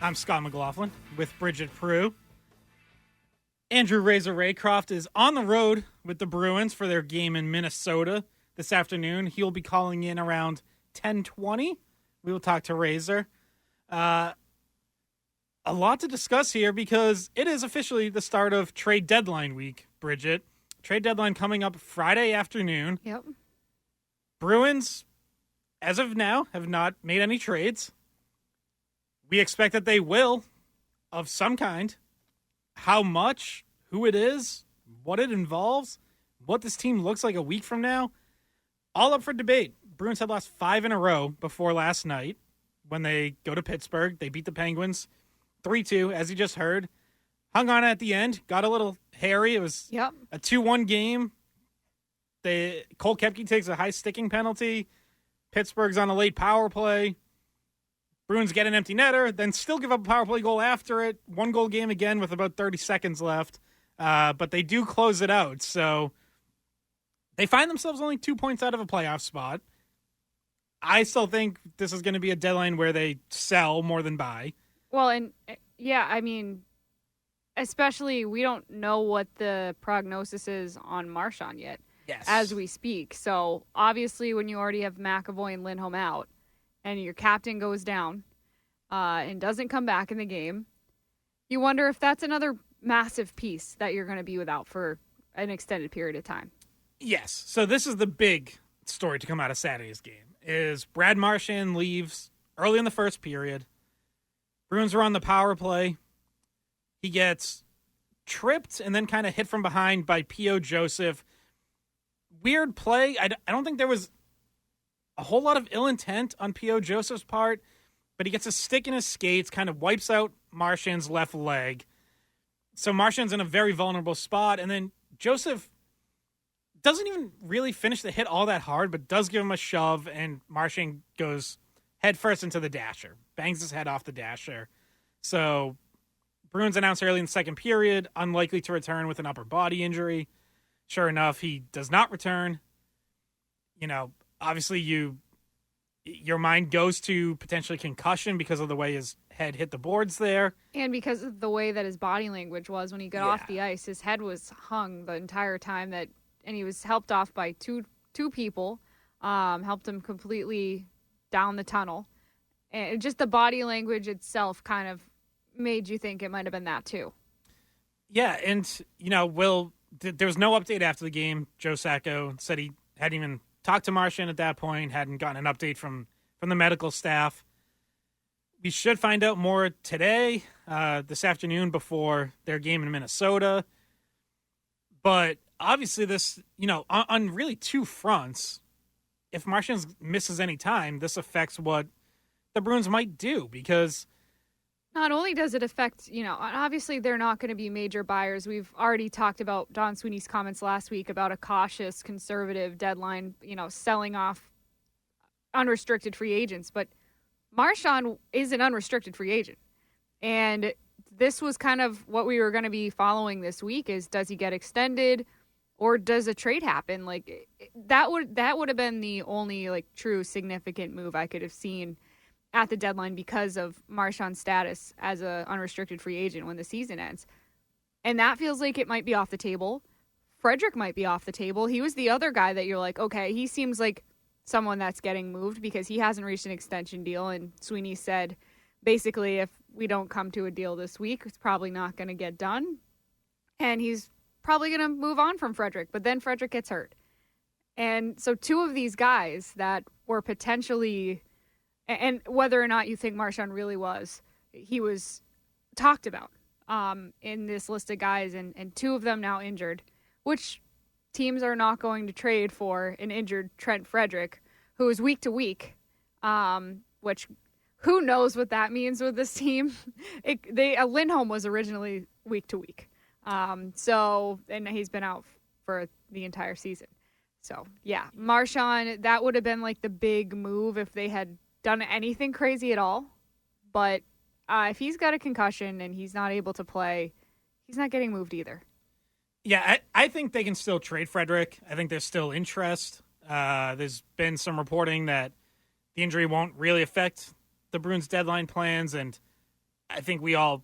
I'm Scott McLaughlin with Bridget Prue. Andrew Raycroft is on the road with the Bruins for their game in Minnesota this afternoon. He'll be calling in around 10:20. We will talk to Razer. A lot to discuss here because it is officially the start of trade deadline week, Bridget. Trade deadline coming up Friday afternoon. Yep. Bruins, as of now, have not made any trades. We expect that they will, of some kind. How much, who it is, what it involves, what this team looks like a week from now, all up for debate. Bruins had lost 5 in a row before last night when they go to Pittsburgh. They beat the Penguins 3-2, as you just heard. Hung on at the end, got a little hairy. It was a 2-1 game. Cole Koepke takes a high sticking penalty. Pittsburgh's on a late power play. Bruins get an empty netter, then still give up a power play goal after it. 1-goal game again with about 30 seconds left. But they do close it out. So they find themselves only 2 points out of a playoff spot. I still think this is going to be a deadline where they sell more than buy. Well, and yeah, I mean, especially we don't know what the prognosis is on Marchand yet as we speak. So obviously when you already have McAvoy and Lindholm out and your captain goes down and doesn't come back in the game, you wonder if that's another massive piece that you're going to be without for an extended period of time. Yes. So this is the big story to come out of Saturday's game is Brad Marchand leaves early in the first period. Bruins are on the power play. He gets tripped and then kind of hit from behind by P.O. Joseph. Weird play. I don't think there was a whole lot of ill intent on P.O. Joseph's part, but he gets a stick in his skates, kind of wipes out Marchand's left leg. So Marchand's in a very vulnerable spot, and then Joseph doesn't even really finish the hit all that hard, but does give him a shove, and Marchand goes head first into the dasher, bangs his head off the dasher. So Bruins announced early in the second period, unlikely to return with an upper body injury. Sure enough, he does not return. You know, obviously your mind goes to potentially concussion because of the way his head hit the boards there. And because of the way that his body language was when he got off the ice. His head was hung the entire time and he was helped off by two people, helped him completely down the tunnel. And just the body language itself kind of made you think it might have been that too. Yeah, and, you know, there was no update after the game. Joe Sacco said he hadn't even talked to Marchand at that point, hadn't gotten an update from the medical staff. We should find out more today, this afternoon before their game in Minnesota. But obviously this, you know, on really two fronts, if Marchand misses any time, this affects what the Bruins might do because not only does it affect, you know, obviously they're not going to be major buyers. We've already talked about Don Sweeney's comments last week about a cautious, conservative deadline, you know, selling off unrestricted free agents. But Marchand is an unrestricted free agent. And this was kind of what we were going to be following this week is does he get extended or does a trade happen? Like that would have been the only like true significant move I could have seen at the deadline because of Marchand's status as an unrestricted free agent when the season ends. And that feels like it might be off the table. Frederic might be off the table. He was the other guy that you're like, okay, he seems like someone that's getting moved because he hasn't reached an extension deal. And Sweeney said, basically, if we don't come to a deal this week, it's probably not going to get done. And he's probably going to move on from Frederic. But then Frederic gets hurt. And so two of these guys that were potentially, and whether or not you think Marchand really was, he was talked about in this list of guys, and two of them now injured, which teams are not going to trade for an injured Trent Frederic, who is week to week, which who knows what that means with this team. Lindholm was originally week to week. And he's been out for the entire season. So, yeah, Marchand, that would have been like the big move if they had done anything crazy at all. But if he's got a concussion and he's not able to play, he's not getting moved either. Yeah, I think they can still trade Frederic. I think there's still interest. There's been some reporting that the injury won't really affect the Bruins' deadline plans, and I think we all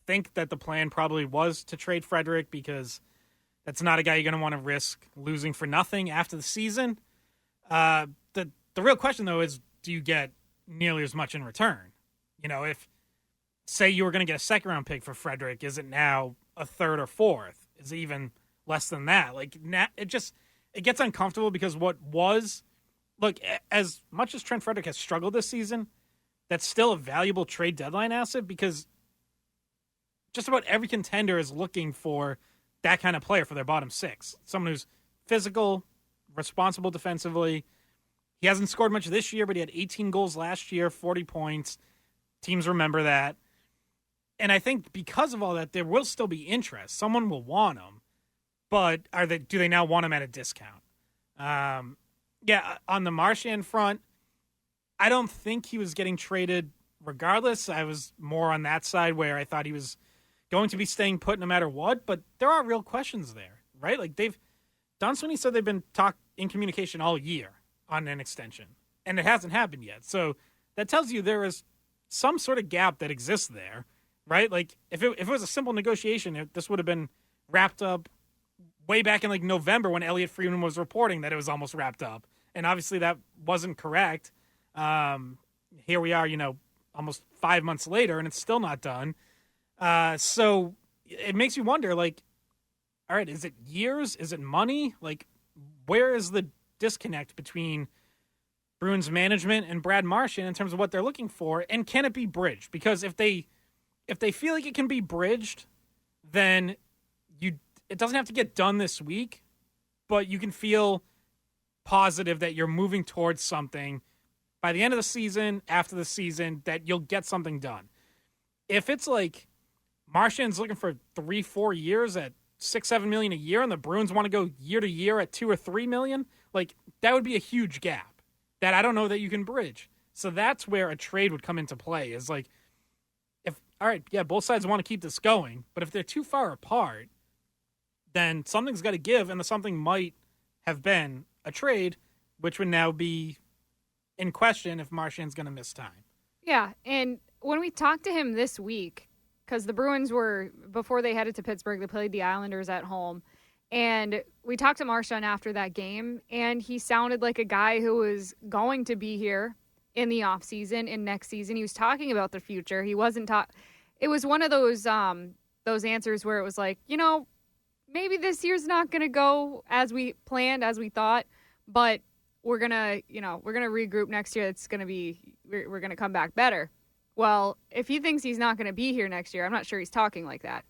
think that the plan probably was to trade Frederic because that's not a guy you're going to want to risk losing for nothing after the season. The real question, though, is do you get nearly as much in return? If, say, you were going to get a second-round pick for Frederic, is it now a third or fourth? Is it even less than that? It gets uncomfortable because look, as much as Trent Frederic has struggled this season, that's still a valuable trade deadline asset because just about every contender is looking for that kind of player for their bottom six. Someone who's physical, responsible defensively. He hasn't scored much this year, but he had 18 goals last year, 40 points. Teams remember that. And I think because of all that, there will still be interest. Someone will want him, but do they now want him at a discount? On the Marchand front, I don't think he was getting traded regardless. I was more on that side where I thought he was going to be staying put no matter what, but there are real questions there, right? Don Sweeney said they've been in communication all year on an extension, and it hasn't happened yet. So that tells you there is some sort of gap that exists there, right? If it was a simple negotiation, this would have been wrapped up way back in November when Elliot Friedman was reporting that it was almost wrapped up. And obviously that wasn't correct. Here we are, almost 5 months later, and it's still not done. So it makes you wonder, all right, is it years? Is it money? Where is the disconnect between Bruins management and Brad Marchand in terms of what they're looking for? And can it be bridged? Because if they feel like it can be bridged, then it doesn't have to get done this week, but you can feel positive that you're moving towards something by the end of the season, after the season, that you'll get something done. If it's Marchand's looking for 3-4 years at $6-7 million a year, and the Bruins want to go year to year at $2 or $3 million, that would be a huge gap that I don't know that you can bridge. So that's where a trade would come into play. Is if all right, yeah, both sides want to keep this going, but if they're too far apart, then something's got to give, and the something might have been a trade, which would now be in question if Marchand's going to miss time. Yeah, and when we talked to him this week, because the Bruins were, before they headed to Pittsburgh, they played the Islanders at home, and we talked to Marchand after that game, and he sounded like a guy who was going to be here in the offseason and next season. He was talking about the future. He wasn't it was one of those answers where it was maybe this year's not going to go as we planned, as we thought, but we're going to regroup next year. It's going to be, we're going to come back better. Well, if he thinks he's not going to be here next year, I'm not sure he's talking like that.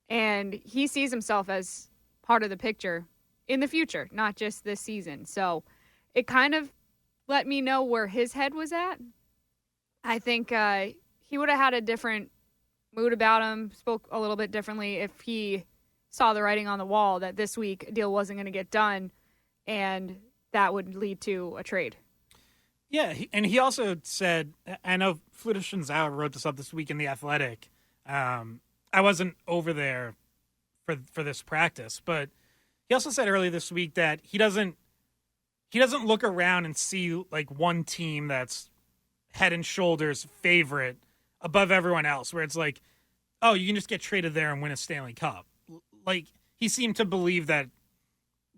And he sees himself as part of the picture in the future, not just this season. So it kind of let me know where his head was at. I think he would have had a different mood about him, spoke a little bit differently if he saw the writing on the wall that this week a deal wasn't going to get done, and that would lead to a trade. Yeah, and he also said, I know Fluter Shinzawa wrote this up this week in The Athletic. I wasn't over there for this practice, but he also said earlier this week that he doesn't look around and see one team that's head and shoulders favorite above everyone else, where it's oh, you can just get traded there and win a Stanley Cup. He seemed to believe that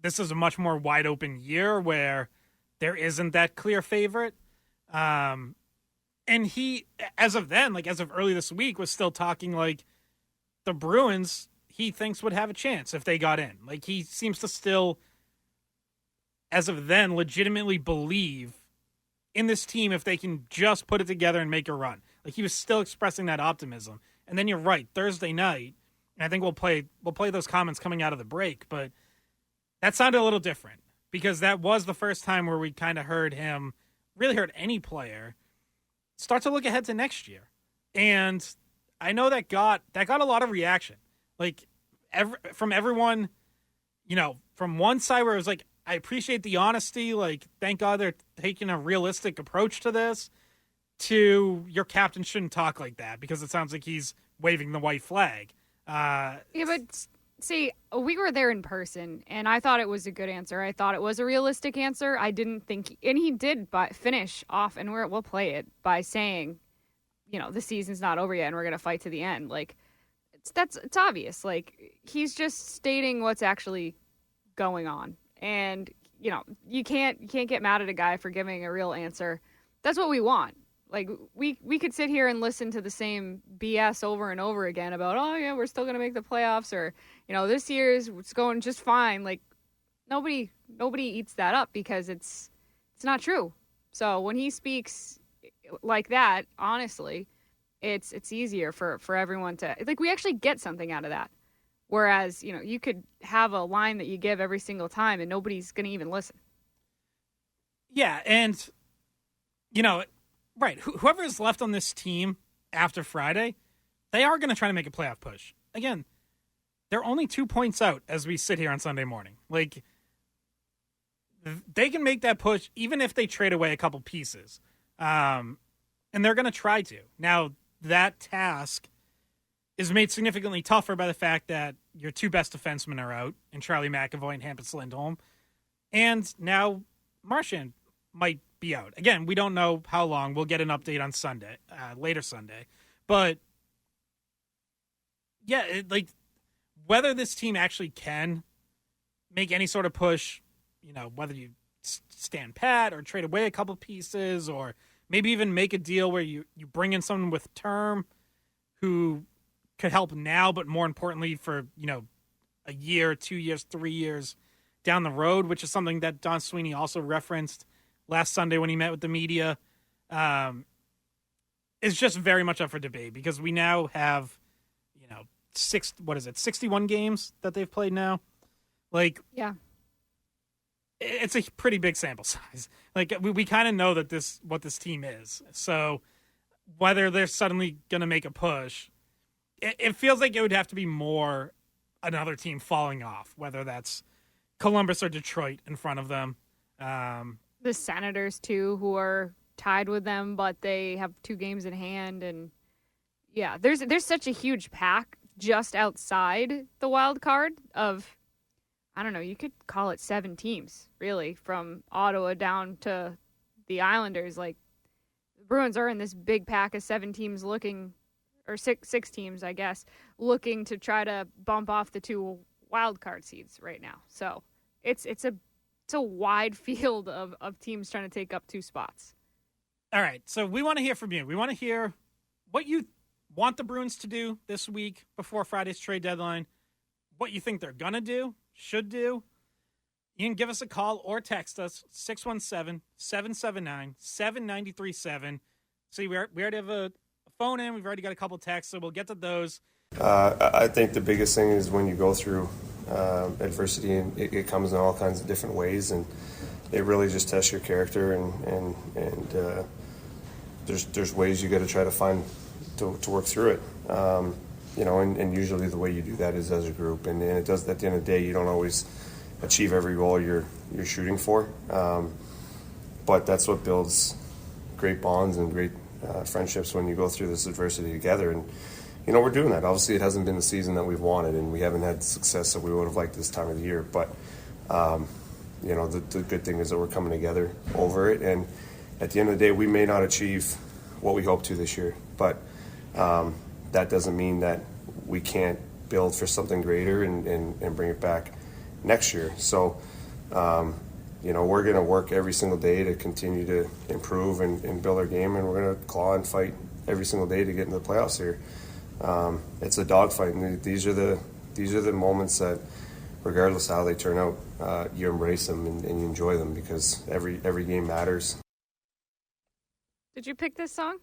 this is a much more wide open year where there isn't that clear favorite. And he, as of then, as of early this week, was still talking the Bruins he thinks would have a chance if they got in. He seems to still, as of then, legitimately believe in this team if they can just put it together and make a run. He was still expressing that optimism. And then you're right, Thursday night, and I think we'll play those comments coming out of the break, but that sounded a little different because that was the first time where we kind of heard any player start to look ahead to next year. And I know that got a lot of reaction. From everyone, from one side where it was I appreciate the honesty, thank God they're taking a realistic approach to this, to your captain shouldn't talk like that because it sounds like he's waving the white flag. Yeah, but see, we were there in person, and I thought it was a good answer. I thought it was a realistic answer. I didn't think, and he did finish off, and we'll play it by saying, the season's not over yet and we're going to fight to the end. Like, it's obvious. Like, he's just stating what's actually going on. And, you can't get mad at a guy for giving a real answer. That's what we want. Like, we could sit here and listen to the same BS over and over again about, oh, yeah, we're still going to make the playoffs, or, this year's it's going just fine. Like, nobody eats that up because it's not true. So when he speaks like that, honestly, it's easier for everyone to, like, we actually get something out of that. Whereas, you could have a line that you give every single time and nobody's going to even listen. Yeah, and, right, whoever is left on this team after Friday, they are going to try to make a playoff push. Again, they're only 2 points out as we sit here on Sunday morning. Like, they can make that push even if they trade away a couple pieces. And they're going to try to. Now, that task is made significantly tougher by the fact that your two best defensemen are out, in Charlie McAvoy and Hampus Lindholm. And now Marchand might be out. Again, we don't know how long. We'll get an update on Sunday, later Sunday. But, yeah, whether this team actually can make any sort of push, whether you stand pat or trade away a couple pieces or maybe even make a deal where you bring in someone with term who could help now, but more importantly for, a year, 2 years, 3 years down the road, which is something that Don Sweeney also referenced last Sunday when he met with the media, is just very much up for debate because we now have, 61 games that they've played now. Like, yeah, it's a pretty big sample size. Like, we kind of know that what this team is. So whether they're suddenly going to make a push, it feels like it would have to be more another team falling off, whether that's Columbus or Detroit in front of them. The Senators, too, who are tied with them, but they have 2 games in hand. And, yeah, there's such a huge pack just outside the wild card of, I don't know, you could call it 7 teams, really, from Ottawa down to the Islanders. Like, the Bruins are in this big pack of 7 teams looking, or six teams, I guess, looking to try to bump off the 2 wild card seeds right now. So it's a wide field of teams trying to take up 2 spots. All right, so we want to hear from you. We want to hear what you want the Bruins to do this week before Friday's trade deadline, what you think they're going to do, should do. You can give us a call or text us, 617-779-7937. See, we already have a phone in. We've already got a couple texts, so we'll get to those. I think the biggest thing is when you go through adversity, and it comes in all kinds of different ways, and it really just tests your character, and there's ways you got to try to find to work through it. And usually the way you do that is as a group, and it does. At the end of the day, you don't always achieve every goal you're shooting for, but that's what builds great bonds and great friendships when you go through this adversity together. And we're doing that. Obviously, it hasn't been the season that we've wanted, and we haven't had the success that we would have liked this time of the year. But the good thing is that we're coming together over it. And at the end of the day, we may not achieve what we hope to this year, but that doesn't mean that we can't build for something greater and bring it back next year. So, we're going to work every single day to continue to improve and build our game, and we're going to claw and fight every single day to get into the playoffs here. It's a dogfight, and these are the moments that, regardless of how they turn out, you embrace them and you enjoy them because every game matters. Did you pick this song?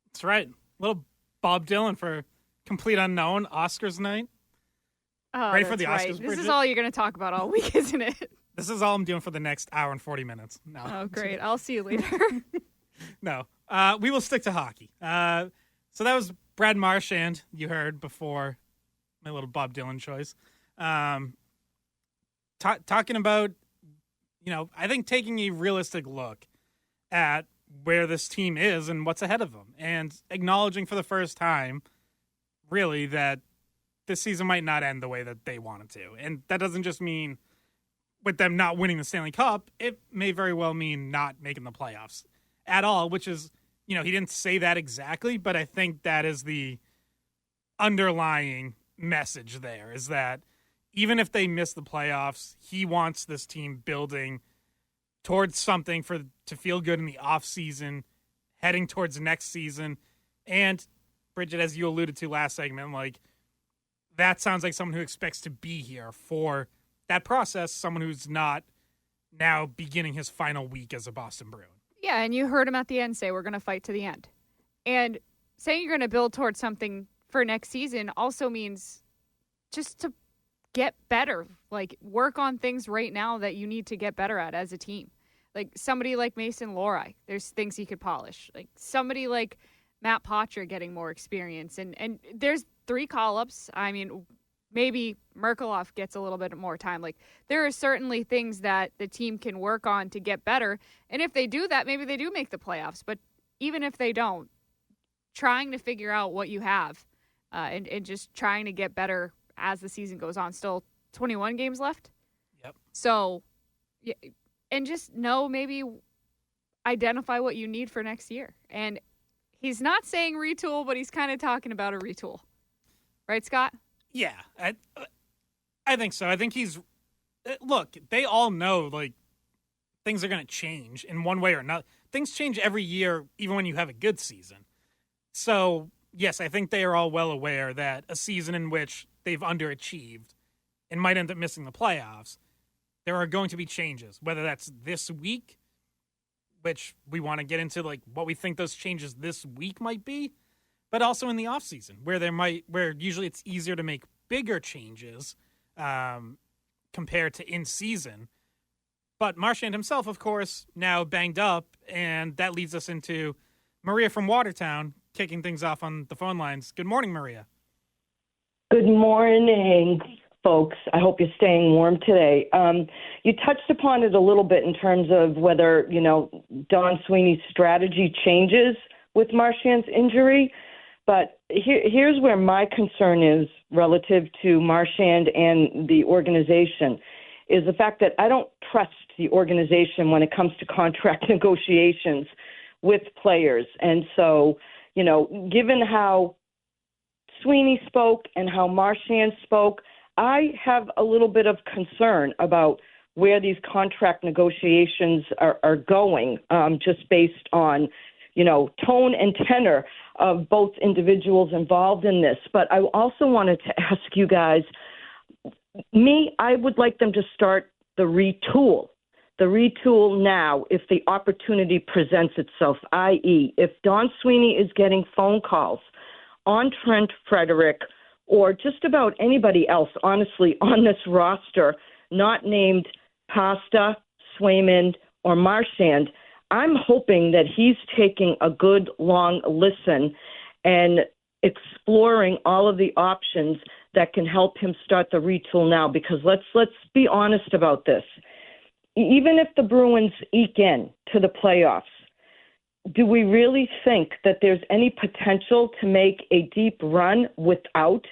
That's right. Little Bob Dylan for Complete Unknown, Oscars night. Oh, ready for the right. Oscars, This Bridget? is all you're going to talk about all week, isn't it? This is all I'm doing for the next hour and 40 minutes. No. Oh, great. I'll see you later. No. We will stick to hockey. So that was Brad Marchand, you heard before my little Bob Dylan choice. Talking about, I think taking a realistic look at where this team is and what's ahead of them, and acknowledging for the first time, really, that this season might not end the way that they want it to. And that doesn't just mean with them not winning the Stanley Cup. It may very well mean not making the playoffs at all, which is he didn't say that exactly, but I think that is the underlying message there, is that even if they miss the playoffs, he wants this team building towards something to feel good in the offseason, heading towards next season. And Bridget, as you alluded to last segment, like, that sounds like someone who expects to be here for that process, someone who's not now beginning his final week as a Boston Bruin. Yeah, and you heard him at the end say we're going to fight to the end. And saying you're going to build towards something for next season also means just to get better, like work on things right now that you need to get better at as a team. Like somebody like Mason Lohrei, there's things he could polish. Like somebody like Matt Poitras getting more experience. And there's 3 call-ups. I mean, maybe Merkelov gets a little bit more time. Like there are certainly things that the team can work on to get better. And if they do that, maybe they do make the playoffs. But even if they don't, trying to figure out what you have and just trying to get better as the season goes on. Still 21 games left. Yep. So, yeah, and just maybe identify what you need for next year. And he's not saying retool, but he's kind of talking about a retool. Right, Scott? Yeah, I think so. I think look, they all know, like, things are going to change in one way or another. Things change every year, even when you have a good season. So, yes, I think they are all well aware that a season in which they've underachieved and might end up missing the playoffs, there are going to be changes, whether that's this week, which we want to get into, like, what we think those changes this week might be, but also in the offseason, where usually it's easier to make bigger changes compared to in season. But Marchand himself, of course, now banged up, and that leads us into Maria from Watertown kicking things off on the phone lines. Good morning, Maria. Good morning, folks. I hope you're staying warm today. You touched upon it a little bit in terms of whether, Don Sweeney's strategy changes with Marchand's injury. But here's where my concern is relative to Marchand and the organization, is the fact that I don't trust the organization when it comes to contract negotiations with players. And so, given how Sweeney spoke and how Marchand spoke, I have a little bit of concern about where these contract negotiations are going, just based on, tone and tenor of both individuals involved in this. But I also wanted to ask you guys, I would like them to start the retool now if the opportunity presents itself, i.e., if Don Sweeney is getting phone calls on Trent Frederick or just about anybody else, honestly, on this roster, not named Pasta, Swayman, or Marchand, I'm hoping that he's taking a good long listen and exploring all of the options that can help him start the retool now, because let's be honest about this. Even if the Bruins eke in to the playoffs, do we really think that there's any potential to make a deep run without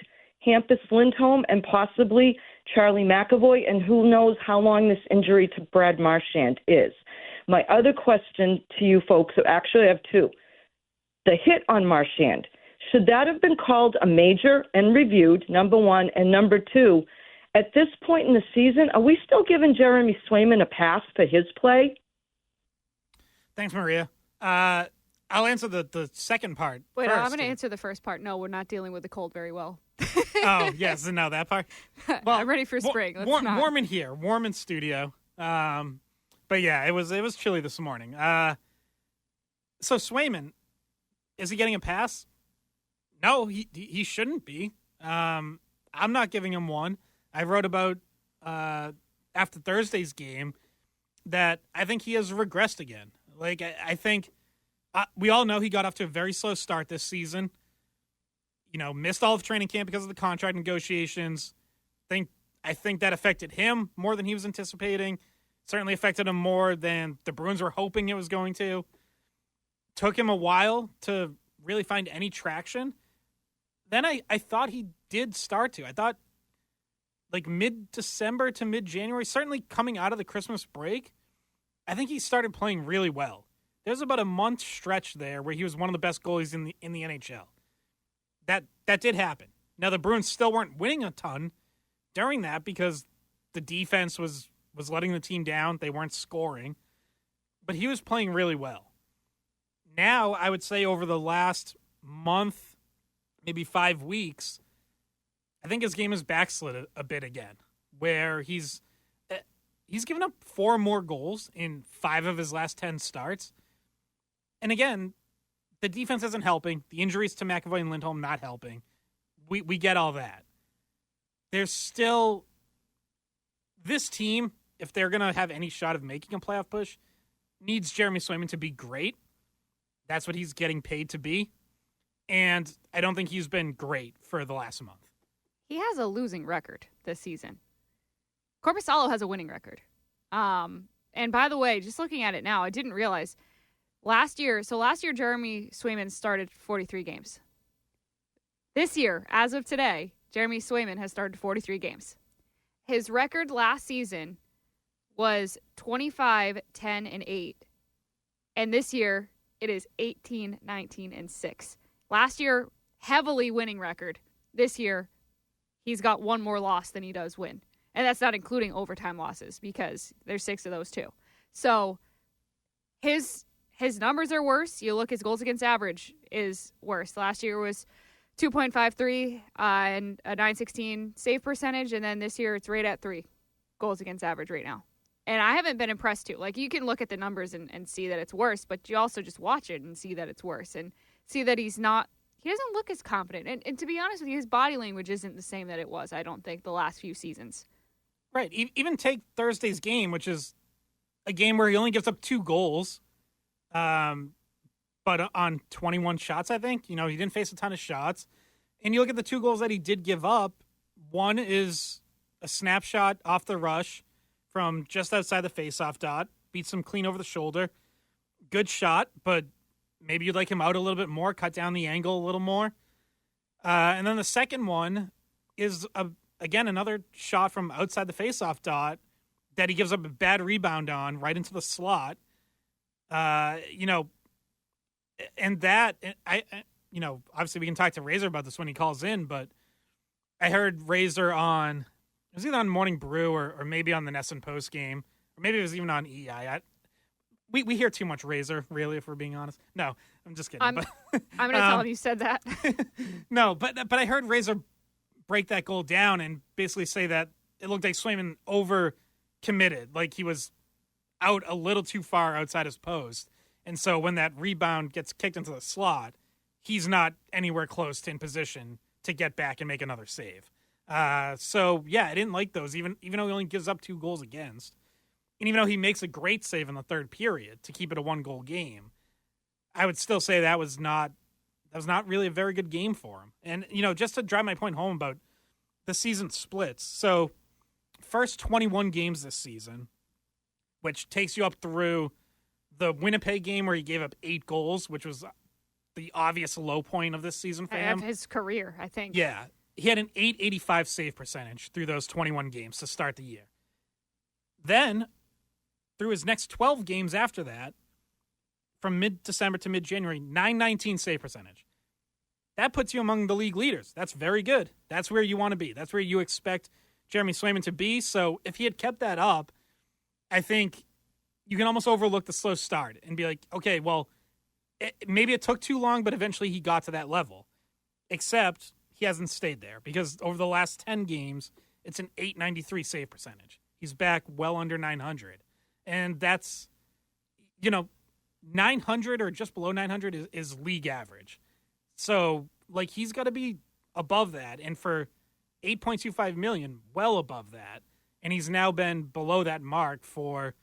Hampus Lindholm and possibly Charlie McAvoy? And who knows how long this injury to Brad Marchand is? My other question to you folks, actually I have 2. The hit on Marchand, should that have been called a major and reviewed, number 1? And number 2, at this point in the season, are we still giving Jeremy Swayman a pass for his play? Thanks, Maria. I'll answer the second part. Wait, first. I'm going to answer the first part. No, we're not dealing with the cold very well. Oh, yes, no, that part. Well, I'm ready for spring. Warm in here, warm in studio. But yeah, it was chilly this morning. So Swayman, is he getting a pass? No, he shouldn't be. I'm not giving him one. I wrote about after Thursday's game that I think he has regressed again. Like I think we all know he got off to a very slow start this season. Missed all of training camp because of the contract negotiations. I think that affected him more than he was anticipating. Certainly affected him more than the Bruins were hoping it was going to. Took him a while to really find any traction. Then I thought he did start to. I thought like mid-December to mid-January, certainly coming out of the Christmas break, I think he started playing really well. there's about a month stretch there where he was one of the best goalies in the NHL. That did happen. Now, the Bruins still weren't winning a ton during that because the defense was letting the team down. They weren't scoring. But he was playing really well. Now, I would say over the last month, maybe 5 weeks, I think his game has backslid a bit again, where he's given up 4 more goals in 5 of his last 10 starts. And again, the defense isn't helping. The injuries to McAvoy and Lindholm not helping. We get all that. There's still this team, if they're going to have any shot of making a playoff push, needs Jeremy Swayman to be great. That's what he's getting paid to be. And I don't think he's been great for the last month. He has a losing record this season. Korpisalo has a winning record. And by the way, just looking at it now, I didn't realize last year Jeremy Swayman started 43 games. This year, as of today, Jeremy Swayman has started 43 games. His record last season was 25, 10, and 8. And this year, it is 18, 19, and 6. Last year, heavily winning record. This year, he's got 1 more loss than he does win. And that's not including overtime losses because there's 6 of those too. So his numbers are worse. You look, his goals against average is worse. Last year was 2.53 and a .916 save percentage. And then this year it's right at 3 goals against average right now. And I haven't been impressed too. Like, you can look at the numbers and see that it's worse, but you also just watch it and see that it's worse and see that he doesn't look as confident. And to be honest with you, his body language isn't the same that it was, I don't think, the last few seasons. Right. Even take Thursday's game, which is a game where he only gives up 2 goals, but on 21 shots, I think. You know, he didn't face a ton of shots. And you look at the 2 goals that he did give up. One is a snapshot off the rush from just outside the faceoff dot, beats him clean over the shoulder. Good shot, but maybe you'd like him out a little bit more, cut down the angle a little more. And then the second one is, again, another shot from outside the faceoff dot that he gives up a bad rebound on right into the slot. You know, and that, obviously we can talk to Razer about this when he calls in, but I heard Razer on, it was either on Morning Brew or maybe on the Nesson post game, or maybe it was even on EI. We hear too much Razer, really, if we're being honest. No, I'm just kidding. I'm going to tell him you said that. No, but I heard Razer break that goal down and basically say that it looked like Swayman over-committed, like he was out a little too far outside his post. And so when that rebound gets kicked into the slot, he's not anywhere close to in position to get back and make another save. So, yeah, I didn't like those, even though he only gives up 2 goals against. And even though he makes a great save in the third period to keep it a 1-goal game, I would still say that was not really a very good game for him. And, just to drive my point home about the season splits. So, first 21 games this season, which takes you up through the Winnipeg game where he gave up 8 goals, which was the obvious low point of this season for him. Of his career, I think. Yeah. He had an .885 save percentage through those 21 games to start the year. Then, through his next 12 games after that, from mid-December to mid-January, .919 save percentage. That puts you among the league leaders. That's very good. That's where you want to be. That's where you expect Jeremy Swayman to be. So if he had kept that up, I think you can almost overlook the slow start and be like, okay, well, maybe it took too long, but eventually he got to that level. Except he hasn't stayed there because over the last 10 games, it's an .893 save percentage. He's back well under 900. And that's, 900 or just below 900 is league average. So, he's got to be above that. And for $8.25 million, well above that. And he's now been below that mark for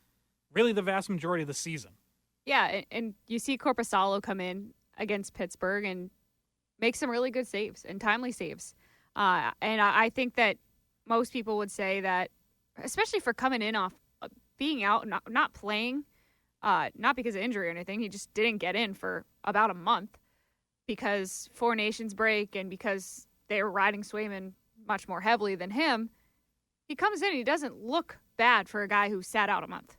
really the vast majority of the season. Yeah, and you see Korpisalo come in against Pittsburgh and make some really good saves and timely saves. And I think that most people would say that, especially for coming in off being out, not playing, not because of injury or anything, he just didn't get in for about a month because 4 Nations break and because they were riding Swayman much more heavily than him. He comes in and he doesn't look bad for a guy who sat out a month.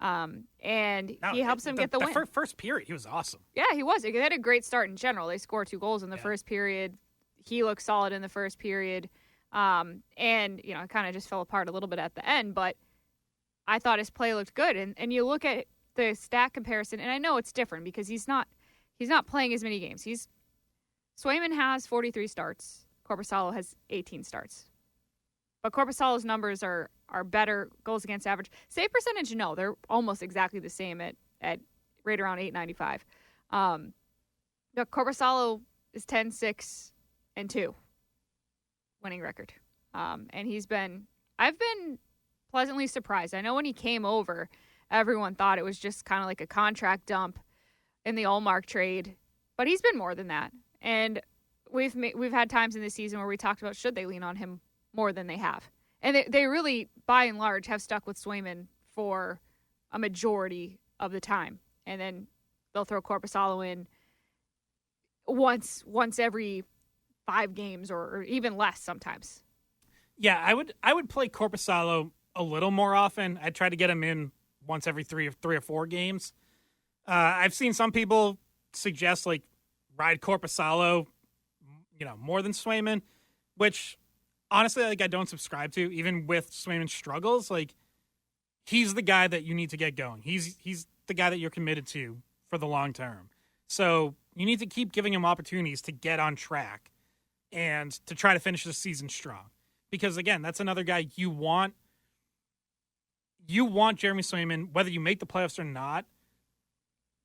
And he helps them get the win. First period, he was awesome. Yeah, he was. They had a great start in general. They scored 2 goals in the first period. He looked solid in the first period. And, it kind of just fell apart a little bit at the end. But I thought his play looked good. And you look at the stat comparison, and I know it's different because he's not playing as many games. Swayman has 43 starts. Korpisalo has 18 starts. But Korpisalo's numbers are better, goals against average. Save percentage, no. They're almost exactly the same at right around .895. Korpisalo is 10-6-2 winning record. And I've been pleasantly surprised. I know when he came over, everyone thought it was just kind of like a contract dump in the Ullmark trade. But he's been more than that. And we've had times in the season where we talked about should they lean on him more than they have. And they really, by and large, have stuck with Swayman for a majority of the time. And then they'll throw Korpisalo in once every 5 games or even less sometimes. Yeah, I would play Korpisalo a little more often. I'd try to get him in once every 3 or 4 games. I've seen some people suggest, ride Korpisalo, more than Swayman, which honestly, I don't subscribe to, even with Swayman's struggles. He's the guy that you need to get going. He's the guy that you're committed to for the long term. So you need to keep giving him opportunities to get on track and to try to finish the season strong. Because, again, that's another guy you want. You want Jeremy Swayman, whether you make the playoffs or not,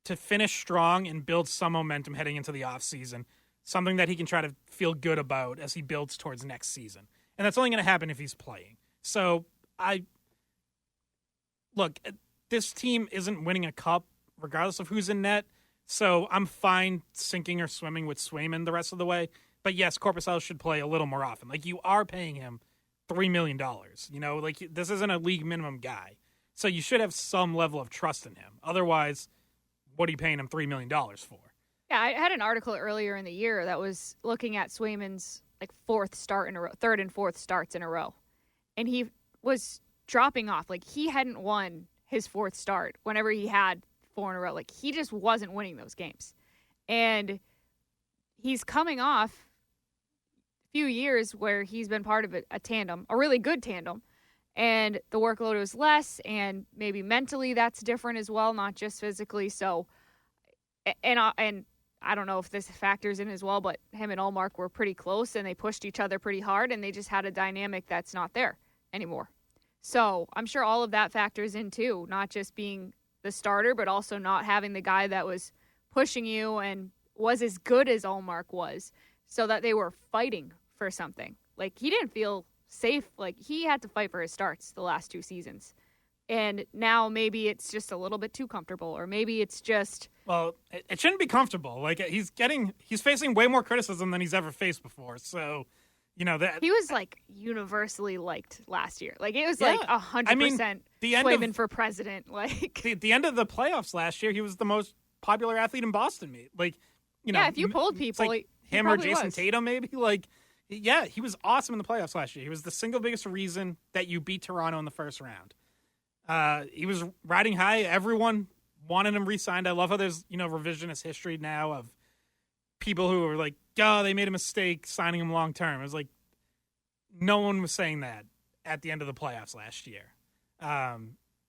to finish strong and build some momentum heading into the offseason. Something that he can try to feel good about as he builds towards next season. And that's only going to happen if he's playing. So, look, this team isn't winning a cup regardless of who's in net. So I'm fine sinking or swimming with Swayman the rest of the way. But yes, Korpisalo should play a little more often. You are paying him $3 million. This isn't a league minimum guy. So you should have some level of trust in him. Otherwise, what are you paying him $3 million for? Yeah, I had an article earlier in the year that was looking at Swayman's third and fourth starts in a row. And he was dropping off. He hadn't won his 4th start whenever he had 4 in a row. He just wasn't winning those games. And he's coming off a few years where he's been part of a tandem, a really good tandem. And the workload was less, and maybe mentally that's different as well, not just physically. So, and I don't know if this factors in as well, but him and Ullmark were pretty close, and they pushed each other pretty hard, and they just had a dynamic that's not there anymore. So I'm sure all of that factors in too, not just being the starter, but also not having the guy that was pushing you and was as good as Ullmark was, so that they were fighting for something. He didn't feel safe. He had to fight for his starts the last 2 seasons. And now maybe it's just a little bit too comfortable, or maybe it's just... Well, it shouldn't be comfortable. He's facing way more criticism than he's ever faced before. So, that he was universally liked last year. It was 100% Swayman for president. The end of the playoffs last year, he was the most popular athlete in Boston. If you polled people, him or Jason Tatum, maybe. Yeah, he was awesome in the playoffs last year. He was the single biggest reason that you beat Toronto in the first round. He was riding high. Everyone wanted him re-signed. I love how there's, revisionist history now of people who were they made a mistake signing him long term. It was no one was saying that at the end of the playoffs last year.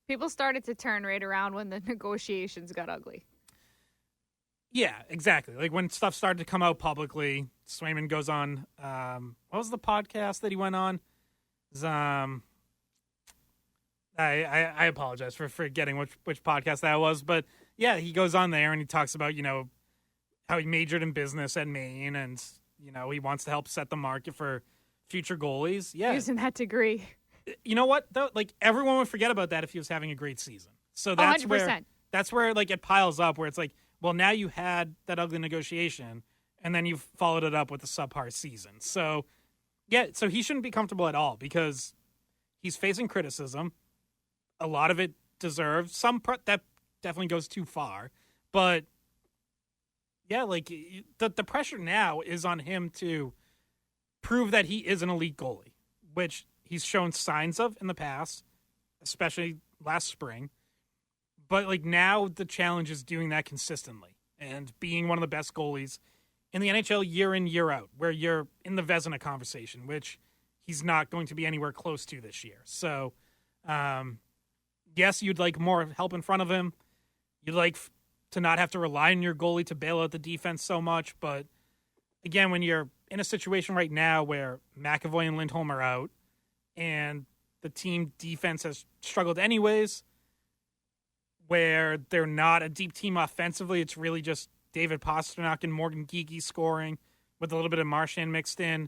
People started to turn right around when the negotiations got ugly. Yeah, exactly. When stuff started to come out publicly, Swayman goes on, what was the podcast that he went on? It was, I apologize for forgetting which podcast that was, but yeah, he goes on there and he talks about, how he majored in business at Maine and, he wants to help set the market for future goalies. Yeah. Using that degree. You know what, though? Everyone would forget about that if he was having a great season. So that's 100%. where it piles up, where it's well, now you had that ugly negotiation and then you've followed it up with a subpar season. So, yeah, so he shouldn't be comfortable at all because he's facing criticism. A lot of it deserved. Some that definitely goes too far. But, yeah, the pressure now is on him to prove that he is an elite goalie, which he's shown signs of in the past, especially last spring. But like now the challenge is doing that consistently and being one of the best goalies in the NHL year in, year out, where you're in the Vezina conversation, which he's not going to be anywhere close to this year. So, yes, you'd like more help in front of him. You'd like to not have to rely on your goalie to bail out the defense so much. But again, when you're in a situation right now where McAvoy and Lindholm are out and the team defense has struggled anyways, where they're not a deep team offensively, it's really just David Pastrnak and Morgan Geekie scoring with a little bit of Marchand mixed in.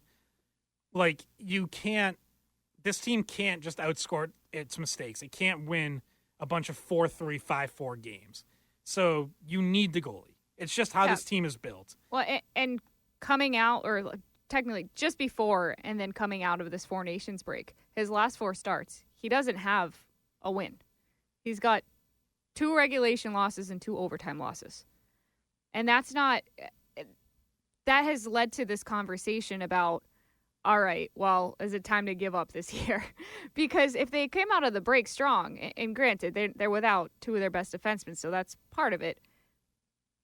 Like, this team can't just outscore its mistakes. It can't win a bunch of 4-3, 5-4 games. So you need the goalie. It's just how this team is built. Well, and coming out, or technically just before and then coming out of this Four Nations break, his last 4 starts, he doesn't have a win. He's got 2 regulation losses and 2 overtime losses. And that has led to this conversation about, all right, well, is it time to give up this year? Because if they came out of the break strong, and granted, they're without 2 of their best defensemen, so that's part of it,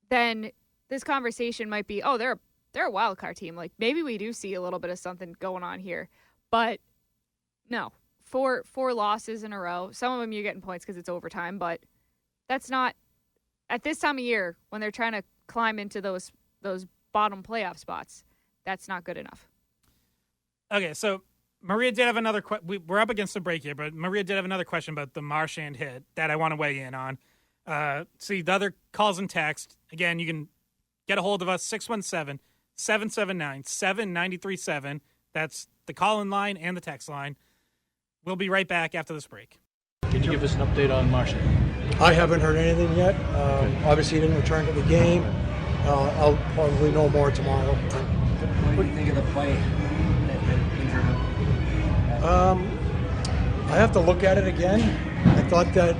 then this conversation might be, oh, they're a wild card team. Like, maybe we do see a little bit of something going on here. But no, 4 losses in a row. Some of them you're getting points because it's overtime, but that's not, at this time of year, when they're trying to climb into those bottom playoff spots, that's not good enough. Okay, so Maria did have another question. We're up against the break here, but Maria did have another question about the Marchand hit that I want to weigh in on. See, the other calls and text. Again, you can get a hold of us, 617-779-7937. That's the call-in line and the text line. We'll be right back after this break. Can you give us an update on Marchand? I haven't heard anything yet. Obviously, he didn't return to the game. I'll probably know more tomorrow. What do you think of the play that injured him? I have to look at it again. I thought that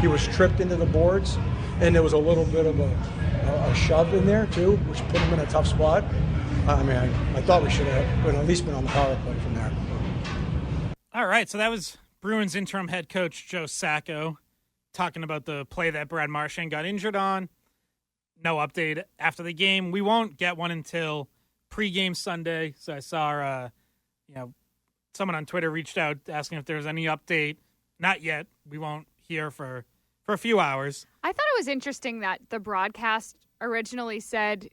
he was tripped into the boards, and there was a little bit of a shove in there too, which put him in a tough spot. I mean, I thought we should have at least been on the power play from there. All right, so that was Bruins interim head coach Joe Sacco talking about the play that Brad Marchand got injured on. No update after the game. We won't get one until pregame Sunday. So I saw, someone on Twitter reached out asking if there was any update. Not yet. We won't hear for a few hours. I thought it was interesting that the broadcast originally said,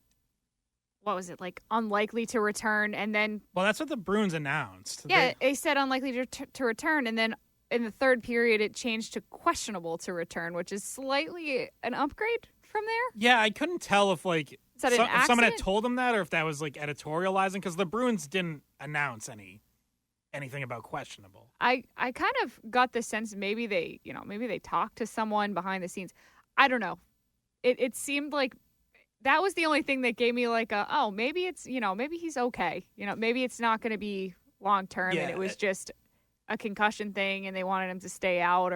what was it, like unlikely to return, and then... Well, that's what the Bruins announced. Yeah, they said unlikely to return, and then in the third period it changed to questionable to return, which is slightly an upgrade from there. Yeah, I couldn't tell if if someone had told them that or if that was like editorializing, because the Bruins didn't announce anything about questionable. I kind of got the sense maybe they talked to someone behind the scenes. I don't know. It seemed like that was the only thing that gave me like maybe it's, maybe he's okay. Maybe it's not going to be long term, and it was just a concussion thing and they wanted him to stay out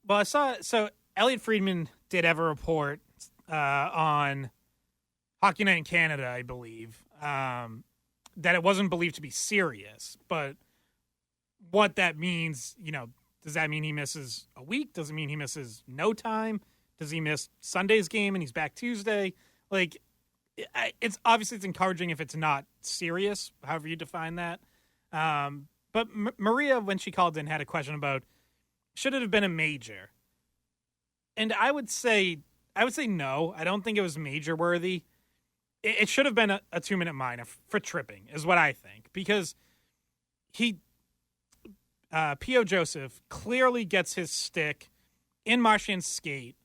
Well, I saw, so Elliot Friedman did have a report on Hockey Night in Canada, I believe, that it wasn't believed to be serious. But what that means, does that mean he misses a week? Does it mean he misses no time? Does he miss Sunday's game and he's back Tuesday? Like, it's encouraging if it's not serious, however you define that. But Maria, when she called in, had a question about, should it have been a major? And I would say no. I don't think it was major worthy. It should have been a 2-minute minor for tripping, is what I think, because P.O. Joseph clearly gets his stick in Marchand's skate,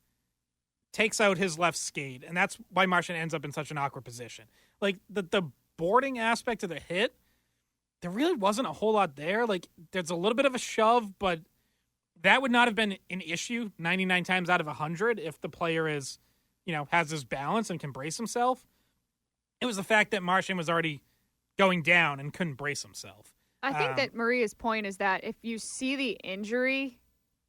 takes out his left skate, and that's why Marchand ends up in such an awkward position. Like, the boarding aspect of the hit, there really wasn't a whole lot there. Like, there's a little bit of a shove, but that would not have been an issue 99 times out of 100 if the player is, has his balance and can brace himself. It was the fact that Marchand was already going down and couldn't brace himself. I think that Maria's point is that if you see the injury,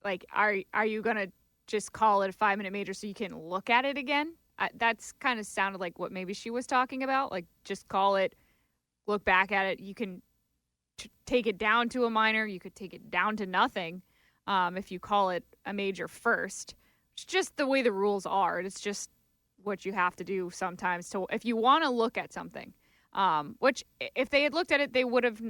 like, are you going to just call it a 5-minute major so you can look at it again? That's kind of sounded like what maybe she was talking about. Like, just call it, look back at it. You can take it down to a minor. You could take it down to nothing. if you call it a major first. It's just the way the rules are. It's just what you have to do sometimes if you want to look at something. Which, if they had looked at it, they would have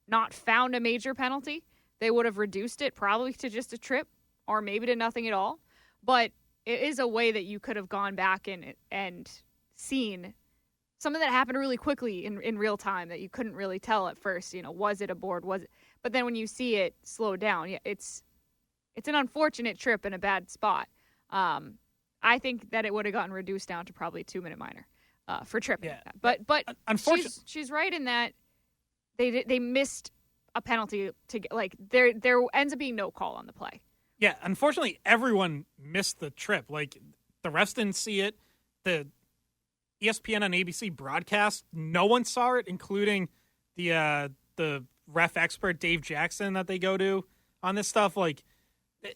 not found a major penalty. They would have reduced it probably to just a trip or maybe to nothing at all. But it is a way that you could have gone back and seen something that happened really quickly in real time that you couldn't really tell at first. Was it a board? Was it? But then when you see it slow down, it's an unfortunate trip in a bad spot. I think that it would have gotten reduced down to probably a 2-minute minor for tripping. Yeah. But Unfortunately, she's right in that they missed a penalty there ends up being no call on the play. Yeah, unfortunately, everyone missed the trip. Like, the refs didn't see it. The ESPN and ABC broadcast, no one saw it, including the ref expert Dave Jackson that they go to on this stuff. Like,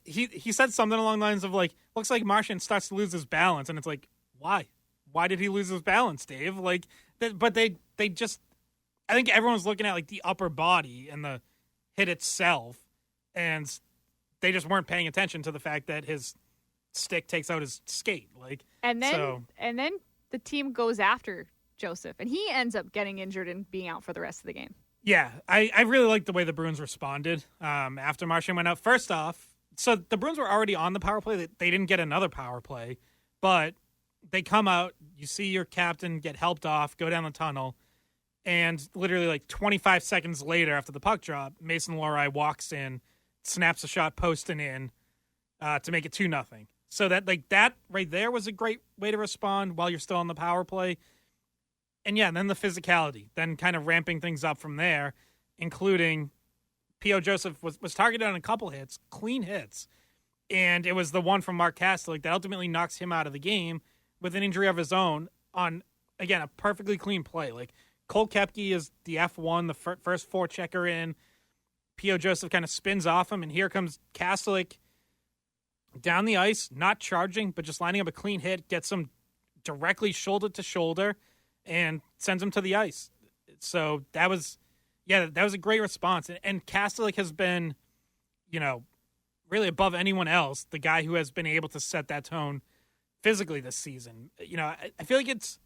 he said something along the lines of, like, looks like Marchand starts to lose his balance, and it's like, why? Why did he lose his balance, Dave? Like, but they just, I think everyone's looking at, like, the upper body and the hit itself, and they just weren't paying attention to the fact that his stick takes out his skate. Like, and then the team goes after Joseph, and he ends up getting injured and being out for the rest of the game. Yeah, I really like the way the Bruins responded after Marchand went out. First off, so the Bruins were already on the power play. They didn't get another power play, but they come out, you see your captain get helped off, go down the tunnel, and literally like 25 seconds later after the puck drop, Mason Lohrei walks in, snaps a shot posting in to make it 2-0. So that right there was a great way to respond while you're still on the power play. And yeah, then the physicality, then kind of ramping things up from there, including P.O. Joseph was targeted on a couple hits, clean hits. And it was the one from Mark Kastelik that ultimately knocks him out of the game with an injury of his own on, again, a perfectly clean play. Like, Cole Koepke is the F1, the first forechecker in. P.O. Joseph kind of spins off him, and here comes Kastelik down the ice, not charging, but just lining up a clean hit, gets him directly shoulder to shoulder, and sends him to the ice. So that was a great response. And Kastelik has been, really above anyone else, the guy who has been able to set that tone physically this season. I feel like it's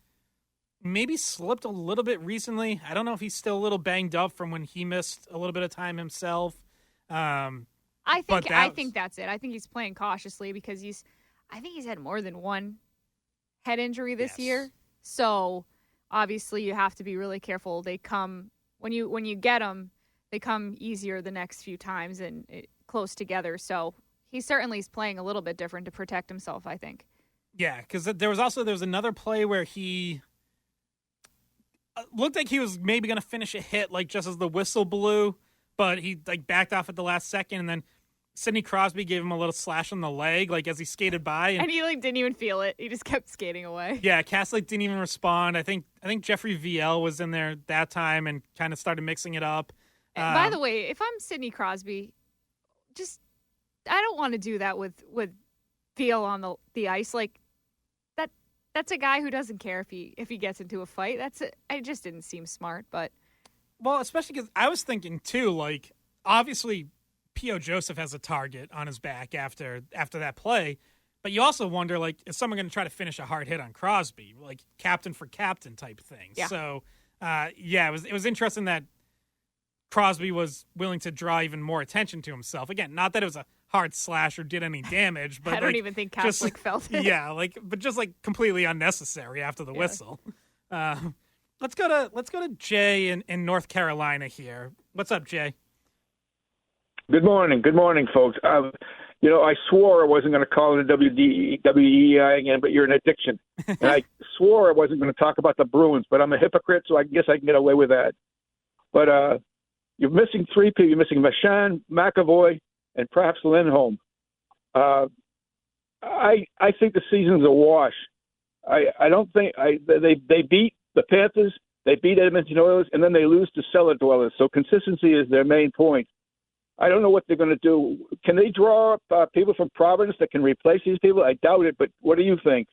maybe slipped a little bit recently. I don't know if he's still a little banged up from when he missed a little bit of time himself. I think that's it. I think he's playing cautiously because I think he's had more than one head injury this year. So obviously you have to be really careful. They come when you get them, they come easier the next few times and close together. So he certainly is playing a little bit different to protect himself, I think. Yeah, because there was another play where he looked like he was maybe going to finish a hit, like just as the whistle blew, but he backed off at the last second, and then Sidney Crosby gave him a little slash on the leg, like as he skated by, and he didn't even feel it. He just kept skating away. Yeah, Kastelik didn't even respond. I think Jeffrey VL was in there that time and kind of started mixing it up. By the way, if I'm Sidney Crosby, I don't want to do that with VL on the ice. Like, that's a guy who doesn't care if he gets into a fight. It just didn't seem smart, but especially because I was thinking too, like, obviously P.O. Joseph has a target on his back after that play, but you also wonder, like, is someone going to try to finish a hard hit on Crosby, like captain for captain type thing? Yeah. So it was interesting that Crosby was willing to draw even more attention to himself. Again, not that it was a hard slash or did any damage, but I don't even think Kastelik felt it. Yeah, but just completely unnecessary after the whistle. Let's go to Jay in North Carolina here. What's up, Jay? Good morning, folks. I swore I wasn't going to call it a WEI again, but you're an addiction. And I swore I wasn't going to talk about the Bruins, but I'm a hypocrite, so I guess I can get away with that. But you're missing three people. You're missing Marchand, McAvoy, and perhaps Lindholm. I think the season's a wash. I don't think they beat the Panthers, they beat Edmonton Oilers, and then they lose to cellar dwellers. So consistency is their main point. I don't know what they're going to do. Can they draw up people from Providence that can replace these people? I doubt it, but what do you think?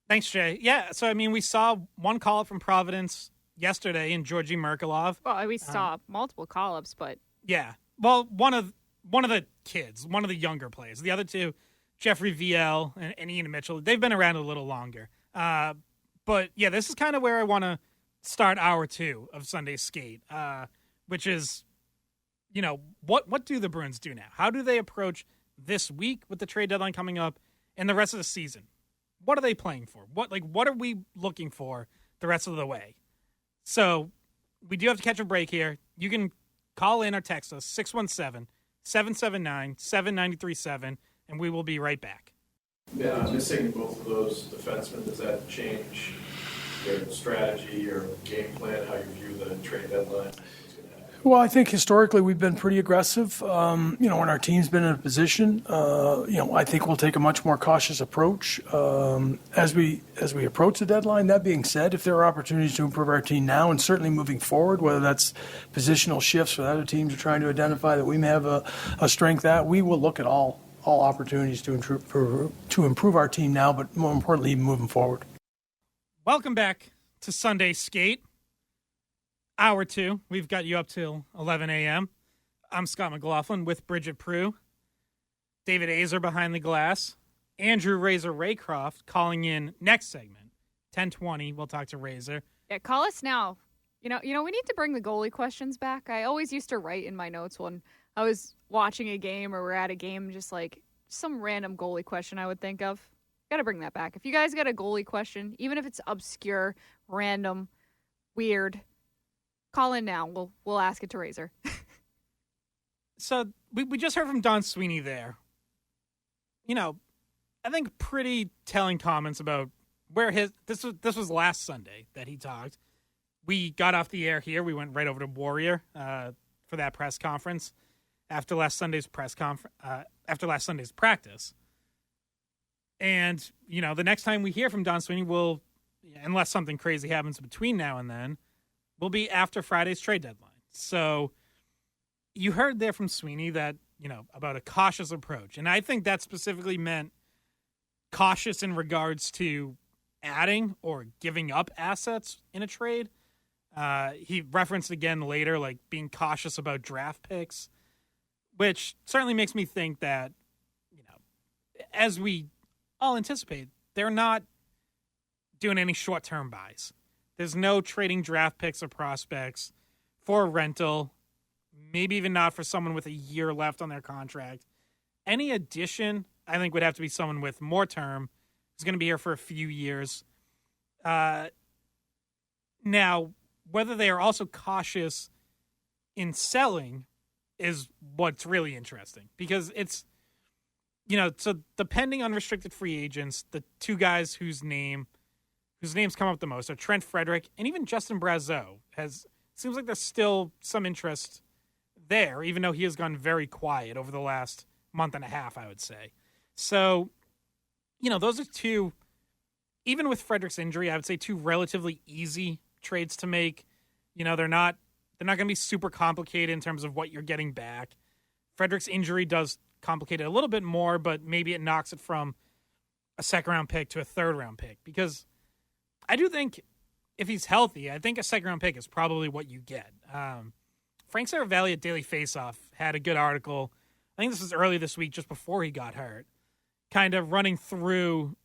Thanks, Jay. Yeah, so, we saw one call-up from Providence yesterday in Georgi Merkulov. Well, we saw multiple call-ups, but... Yeah. Well, one of one of the kids, one of the younger players. The other two, Jeffrey VL and Ian Mitchell, they've been around a little longer. But yeah, this is kind of where I want to start hour 2 of Sunday Skate, which is, what do the Bruins do now? How do they approach this week with the trade deadline coming up and the rest of the season? What are they playing for? What are we looking for the rest of the way? So we do have to catch a break here. You can call in or text us 617-779-7937, and we will be right back. Yeah, missing both of those defensemen, does that change your strategy, your game plan, how you view the trade deadline? Well, I think historically we've been pretty aggressive. When our team's been in a position, I think we'll take a much more cautious approach as we approach the deadline. That being said, if there are opportunities to improve our team now and certainly moving forward, whether that's positional shifts or other teams are trying to identify that we may have a strength at, we will look at all opportunities to improve our team now, but more importantly, moving forward. Welcome back to Sunday Skate. Hour 2. We've got you up till 11 a.m. I'm Scott McLaughlin with Bridget Prue. David Azer behind the glass. Andrew Razer Raycroft calling in next segment. 10:20. We'll talk to Razer. Yeah, call us now. We need to bring the goalie questions back. I always used to write in my notes when I was watching a game or we're at a game, just like some random goalie question I would think of. Got to bring that back. If you guys got a goalie question, even if it's obscure, random, weird, call in now. We'll ask it to Razer. So we just heard from Don Sweeney there. I think pretty telling comments about where this was last Sunday that he talked. We got off the air here. We went right over to Warrior for that press conference after last Sunday's practice. And, the next time we hear from Don Sweeney, unless something crazy happens between now and then, will be after Friday's trade deadline. So you heard there from Sweeney that, about a cautious approach. And I think that specifically meant cautious in regards to adding or giving up assets in a trade. He referenced again later, like being cautious about draft picks, which certainly makes me think that, as we all anticipate, they're not doing any short-term buys. There's no trading draft picks or prospects for rental, maybe even not for someone with a year left on their contract. Any addition, I think, would have to be someone with more term, who's going to be here for a few years. Now, whether they are also cautious in selling is what's really interesting, because it's, so the pending unrestricted free agents, the two guys whose names come up the most are Trent Frederick and even Justin Brazeau. Seems like there's still some interest there, even though he has gone very quiet over the last month and a half, I would say. So, those are two, even with Frederick's injury, I would say two relatively easy trades to make. They're not going to be super complicated in terms of what you're getting back. Frederick's injury does complicate it a little bit more, but maybe it knocks it from a second-round pick to a third-round pick, because I do think if he's healthy, I think a second-round pick is probably what you get. Frank Saravalli at Daily Faceoff had a good article, I think this was early this week, just before he got hurt, kind of running through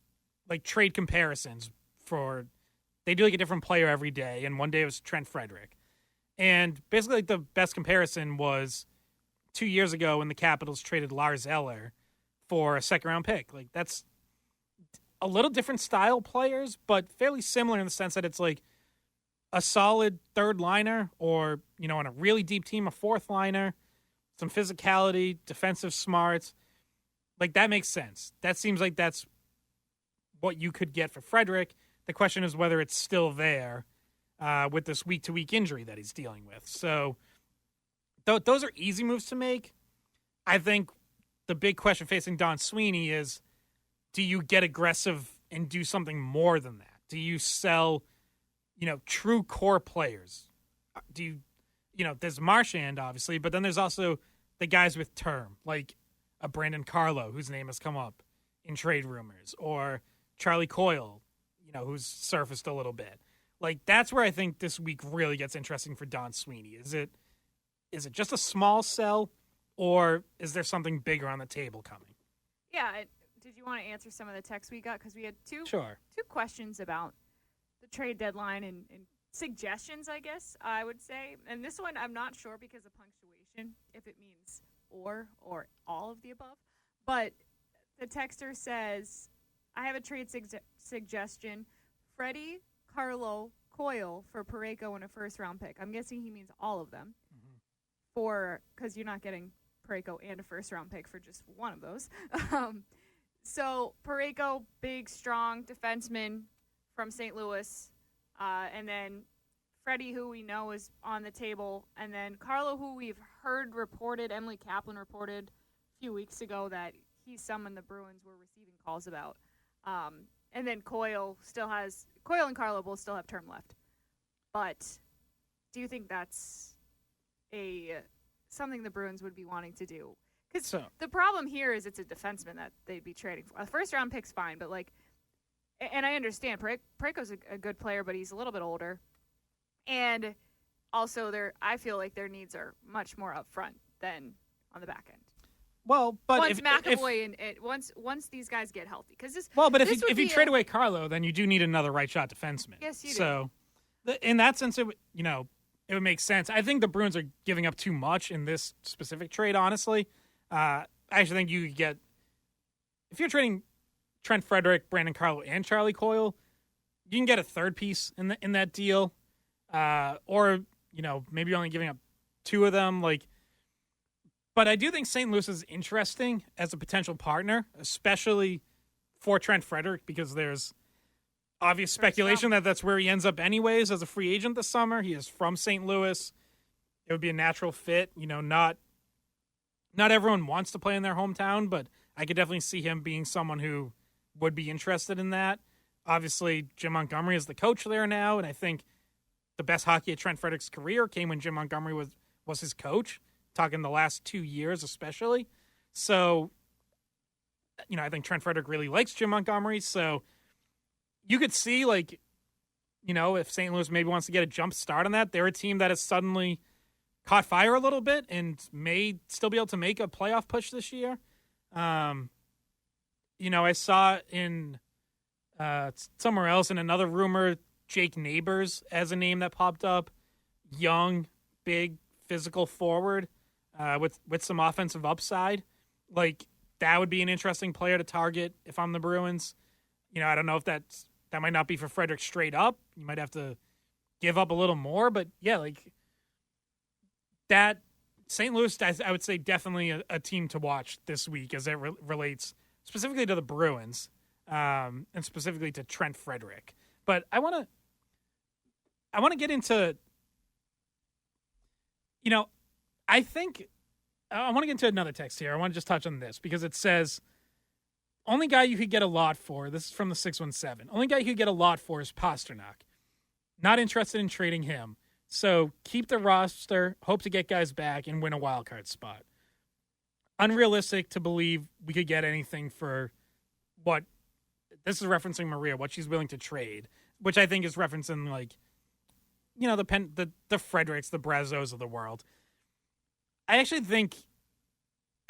like trade comparisons they do like a different player every day, and one day it was Trent Frederick. And basically like the best comparison was 2 years ago when the Capitals traded Lars Eller for a second-round pick. Like, that's a little different style players, but fairly similar in the sense that it's like a solid third liner, or, on a really deep team, a fourth liner, some physicality, defensive smarts. Like, that makes sense. That seems like that's what you could get for Frederick. The question is whether it's still there with this week-to-week injury that he's dealing with. So those are easy moves to make. I think the big question facing Don Sweeney is, do you get aggressive and do something more than that? Do you sell, true core players? Do you, there's Marchand, obviously, but then there's also the guys with term, like a Brandon Carlo, whose name has come up in trade rumors, or Charlie Coyle, who's surfaced a little bit. Like, that's where I think this week really gets interesting for Don Sweeney. Is it just a small sell, or is there something bigger on the table coming? Yeah. Did you want to answer some of the texts we got? Because we had two questions about the trade deadline and suggestions, I guess I would say. And this one I'm not sure because of punctuation, if it means or all of the above. But the texter says, I have a trade suggestion. Freddie, Carlo, Coyle for Parayko and a first-round pick. I'm guessing he means all of them. Because you're not getting Parayko and a first-round pick for just one of those. So Parayko, big, strong defenseman from St. Louis. And then Freddie, who we know is on the table. And then Carlo, who we've heard reported, Emily Kaplan reported a few weeks ago that he's someone the Bruins were receiving calls about. And then Coyle and Carlo both still have term left. But do you think that's something the Bruins would be wanting to do? Because the problem here is it's a defenseman that they'd be trading for. A first-round pick's fine, but and I understand Parayko's a good player, but he's a little bit older. And also, I feel like their needs are much more up front than on the back end. Well, but once McAvoy once these guys get healthy, if you trade away Carlo, then you do need another right shot defenseman. Yes, you do. So, in that sense, it would make sense. I think the Bruins are giving up too much in this specific trade. Honestly, I actually think you could get, if you're trading Trent Frederic, Brandon Carlo, and Charlie Coyle, you can get a third piece in that deal, or maybe you're only giving up two of them, But I do think St. Louis is interesting as a potential partner, especially for Trent Frederic, because there's obvious speculation that that's where he ends up anyways as a free agent this summer. He is from St. Louis. It would be a natural fit. Not everyone wants to play in their hometown, but I could definitely see him being someone who would be interested in that. Obviously, Jim Montgomery is the coach there now, and I think the best hockey of Trent Frederic's career came when Jim Montgomery was his coach. Talking the last 2 years especially. So, I think Trent Frederic really likes Jim Montgomery. So you could see, if St. Louis maybe wants to get a jump start on that, they're a team that has suddenly caught fire a little bit and may still be able to make a playoff push this year. I saw in somewhere else in another rumor, Jake Neighbors as a name that popped up. Young, big, physical forward. With some offensive upside, that would be an interesting player to target if I'm the Bruins. I don't know if that might not be for Frederick straight up. You might have to give up a little more, but yeah, that St. Louis, I would say definitely a team to watch this week as it relates specifically to the Bruins, and specifically to Trent Frederic. But I want to get into, I want to get into another text here. I want to just touch on this because it says, only guy you could get a lot for, this is from the 617, only guy you could get a lot for is Pasternak. Not interested in trading him. So keep the roster, hope to get guys back, and win a wild card spot. Unrealistic to believe we could get anything for what, this is referencing Maria, what she's willing to trade, which I think is referencing the Fredericks, the Brazos of the world. I think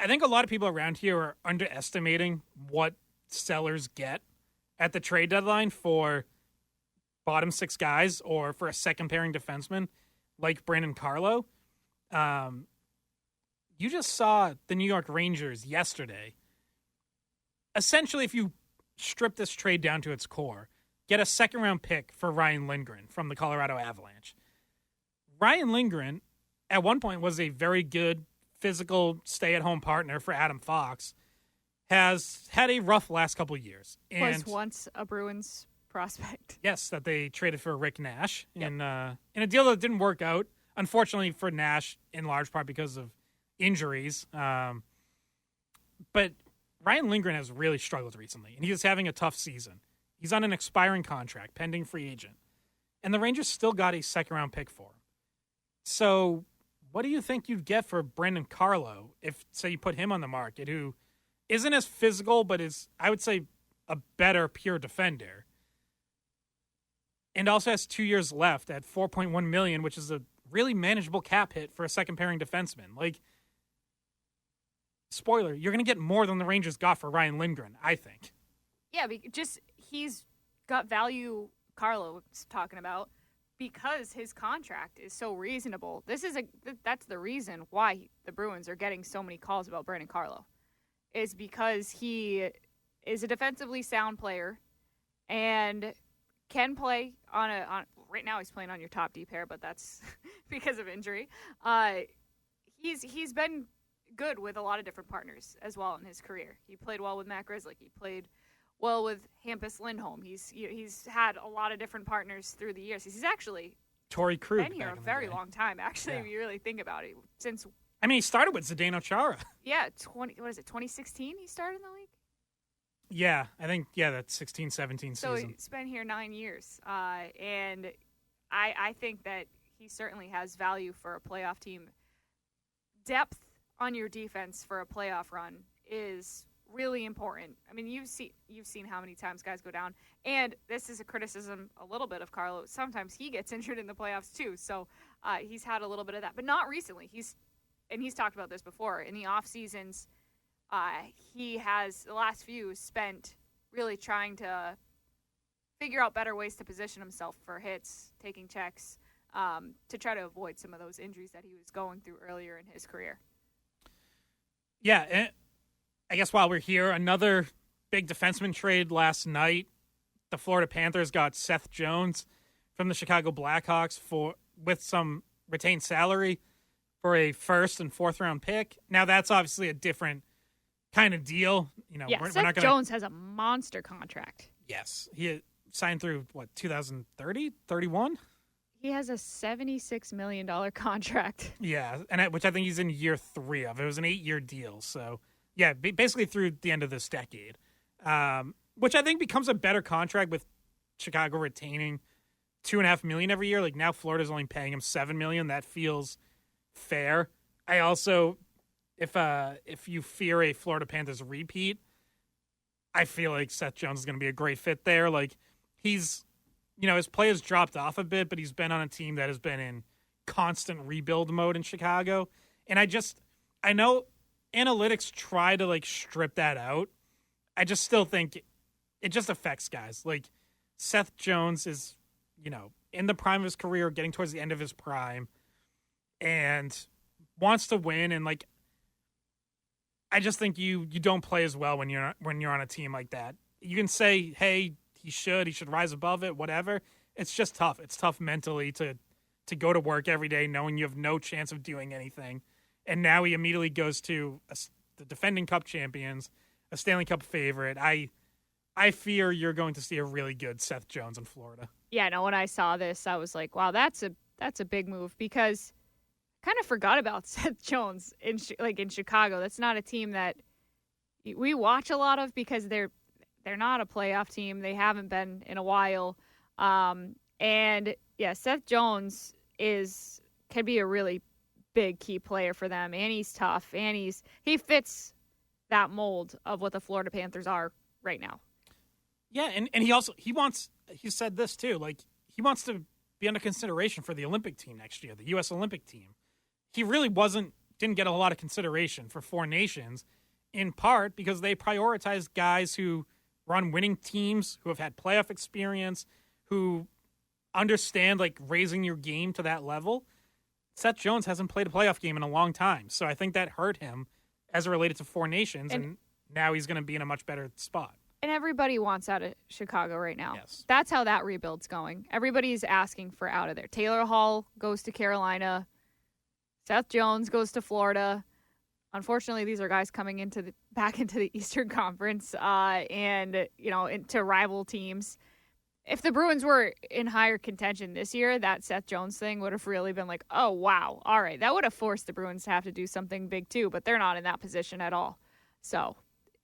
a lot of people around here are underestimating what sellers get at the trade deadline for bottom six guys or for a second pairing defenseman like Brandon Carlo. You just saw the New York Rangers yesterday. Essentially, if you strip this trade down to its core, get a second-round pick for Ryan Lindgren from the Colorado Avalanche. Ryan Lindgren, at one point, was a very good physical stay-at-home partner for Adam Fox, has had a rough last couple of years. And was once a Bruins prospect. Yes, that they traded for Rick Nash in a deal that didn't work out, unfortunately for Nash, in large part because of injuries. But Ryan Lindgren has really struggled recently, and he is having a tough season. He's on an expiring contract, pending free agent. And the Rangers still got a second-round pick for him. So what do you think you'd get for Brandon Carlo if, say, you put him on the market, who isn't as physical but is, I would say, a better pure defender, and also has 2 years left at $4.1 million, which is a really manageable cap hit for a second-pairing defenseman? spoiler, you're going to get more than the Rangers got for Ryan Lindgren, I think. Yeah, he's got value. Carlo was talking about because his contract is so reasonable. That's the reason why the Bruins are getting so many calls about Brandon Carlo, is because he is a defensively sound player and can play on right now he's playing on your top D pair, but that's because of injury. He's been good with a lot of different partners as well in his career. He played well with Matt Grzelcyk. He played well with Hampus Lindholm. He's had a lot of different partners through the years. He's actually Torrey Krug been here a very long time, actually, if you really think about it. He started with Zdeno Chara. Yeah, 2016 he started in the league? Yeah, I think, that's 16-17 season. So he's been here 9 years. And I think that he certainly has value for a playoff team. Depth on your defense for a playoff run is really important. I mean, you've seen how many times guys go down. And this is a criticism a little bit of Carlo. Sometimes he gets injured in the playoffs too. So he's had a little bit of that, but not recently. He's talked about this before. In the off seasons, he has the last few spent really trying to figure out better ways to position himself for hits, taking checks, to try to avoid some of those injuries that he was going through earlier in his career. Yeah, and I guess while we're here, another big defenseman trade last night. The Florida Panthers got Seth Jones from the Chicago Blackhawks with some retained salary for a first and fourth round pick. Now that's obviously a different kind of deal. Seth Jones has a monster contract. Yes, he signed through 2030, 31. He has a $76 million contract. Yeah, which I think he's in year 3 of. It was an 8-year deal, so yeah, basically through the end of this decade, which I think becomes a better contract with Chicago retaining $2.5 million every year. Like now, Florida's only paying him $7 million. That feels fair. I also, if you fear a Florida Panthers repeat, I feel like Seth Jones is going to be a great fit there. Like he's, his play has dropped off a bit, but he's been on a team that has been in constant rebuild mode in Chicago. And I know analytics try to strip that out. I just still think it just affects guys. Like Seth Jones is, in the prime of his career, getting towards the end of his prime, and wants to win. And I just think you don't play as well when you're on a team like that. You can say, hey, he should rise above it, whatever. It's just tough. It's tough mentally to go to work every day knowing you have no chance of doing anything. And now he immediately goes to the defending Cup champions, a Stanley Cup favorite. I fear you're going to see a really good Seth Jones in Florida. Yeah, no, when I saw this, I was like, wow, that's a big move, because I kind of forgot about Seth Jones in Chicago. That's not a team that we watch a lot of because they're not a playoff team. They haven't been in a while. And yeah, Seth Jones can be a really big key player for them, and he's tough, and he fits that mold of what the Florida Panthers are right now. Yeah, and he said this too, he wants to be under consideration for the Olympic team next year, the U.S. Olympic team. He really didn't get a lot of consideration for Four Nations, in part because they prioritized guys who run winning teams, who have had playoff experience, who understand raising your game to that level. Seth Jones hasn't played a playoff game in a long time, so I think that hurt him as it related to Four Nations, and now he's going to be in a much better spot. And everybody wants out of Chicago right now. Yes. That's how that rebuild's going. Everybody's asking for out of there. Taylor Hall goes to Carolina. Seth Jones goes to Florida. Unfortunately, these are guys coming back into the Eastern Conference and into rival teams. If the Bruins were in higher contention this year, that Seth Jones thing would have really been like, oh, wow, all right. That would have forced the Bruins to have to do something big too, but they're not in that position at all. So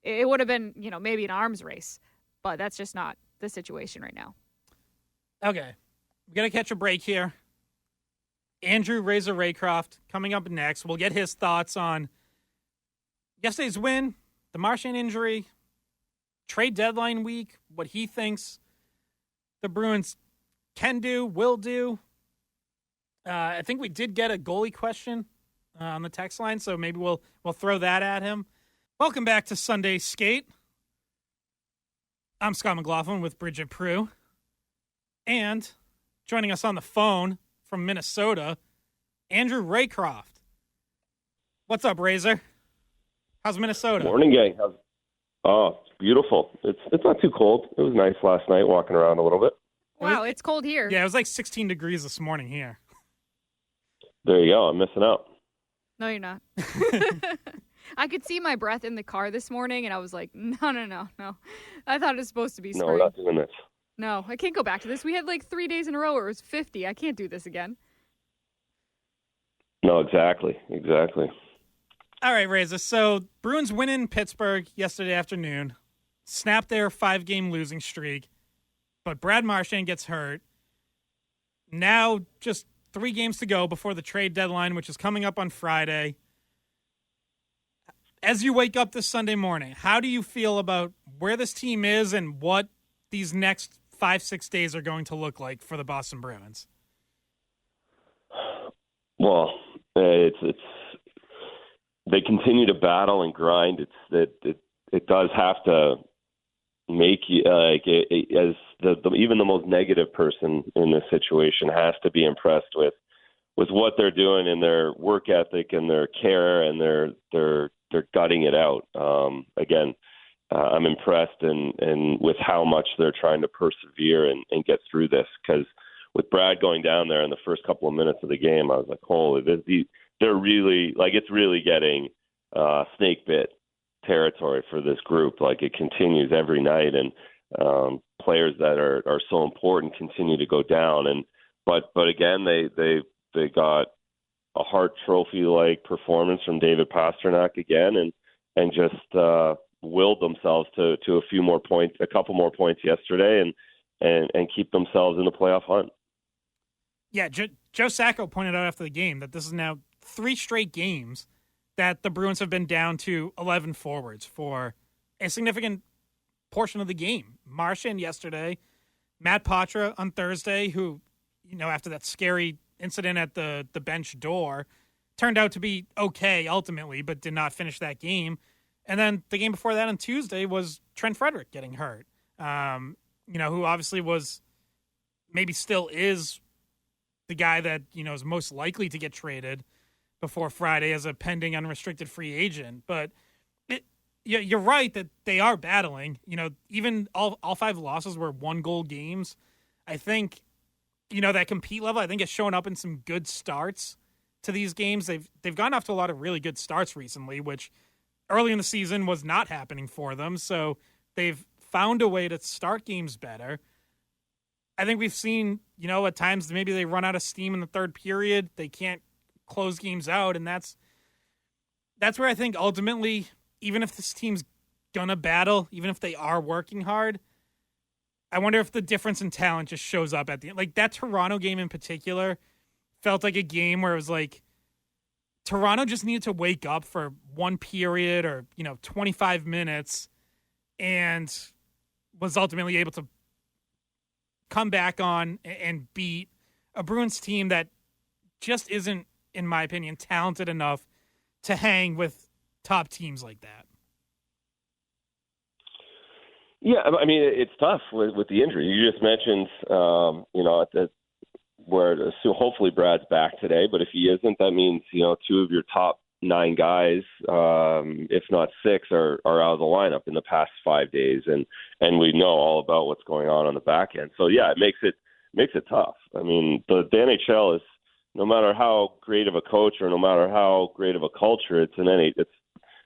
it would have been, maybe an arms race, but that's just not the situation right now. Okay. We got to catch a break here. Andrew Razer Raycroft coming up next. We'll get his thoughts on yesterday's win, the Marchand injury, trade deadline week, what he thinks the Bruins can do, will do. I think we did get a goalie question on the text line, so maybe we'll throw that at him. Welcome back to Sunday Skate. I'm Scott McLaughlin with Bridget Prue. And joining us on the phone from Minnesota, Andrew Raycroft. What's up, Razer? How's Minnesota? Morning, gang. It's beautiful. It's not too cold. It was nice last night walking around a little bit. Wow, it's cold here. Yeah, it was like 16 degrees this morning here. There you go. I'm missing out. No, you're not. I could see my breath in the car this morning, and I was like, no. I thought it was supposed to be spring. No, we're not doing this. No, I can't go back to this. We had like 3 days in a row where it was 50. I can't do this again. No, exactly. All right, Reza. So Bruins win in Pittsburgh yesterday afternoon, snapped their 5-game losing streak, but Brad Marchand gets hurt. Now just 3 games to go before the trade deadline, which is coming up on Friday. As you wake up this Sunday morning, how do you feel about where this team is and what these next 5-6 days are going to look like for the Boston Bruins? Well, it's they continue to battle and grind. It does have to make you as even the most negative person in this situation has to be impressed with what they're doing in their work ethic and their care, and they're gutting it out. Again, I'm impressed and with how much they're trying to persevere and get through this, because with Brad going down there in the first couple of minutes of the game, I was like, holy, they're really, like, it's really getting snake bit territory for this group. Like, it continues every night, and players that are so important continue to go down. But again, they got a Hart Trophy-like performance from David Pastrnak again, and just willed themselves to a few more points, a couple more points yesterday, and keep themselves in the playoff hunt. Yeah, Joe Sacco pointed out after the game that this is now 3 straight games that the Bruins have been down to 11 forwards for a significant portion of the game. Marchand yesterday, Matt Patra on Thursday, who, after that scary incident at the bench door, turned out to be okay ultimately, but did not finish that game. And then the game before that on Tuesday was Trent Frederick getting hurt, who obviously was, maybe still is, the guy that, is most likely to get traded before Friday as a pending unrestricted free agent. But you're right that they are battling. Even all 5 losses were 1-goal games. I think, that compete level, I think, has shown up in some good starts to these games. They've gotten off to a lot of really good starts recently, which early in the season was not happening for them. So they've found a way to start games better. I think we've seen, at times maybe they run out of steam in the third period. They can't close games out, and that's where I think ultimately, even if this team's gonna battle, even if they are working hard, I wonder if the difference in talent just shows up at the end. Like, that Toronto game in particular felt like a game where it was like Toronto just needed to wake up for 1 period or 25 minutes, and was ultimately able to come back on and beat a Bruins team that just isn't, in my opinion, talented enough to hang with top teams like that. Yeah, I mean, it's tough with the injury. You just mentioned, where so hopefully Brad's back today, but if he isn't, that means, 2 of your top 9 guys, if not 6, are out of the lineup in the past 5 days, and we know all about what's going on the back end. So yeah, it makes it tough. I mean, the NHL is, no matter how great of a coach or no matter how great of a culture, it's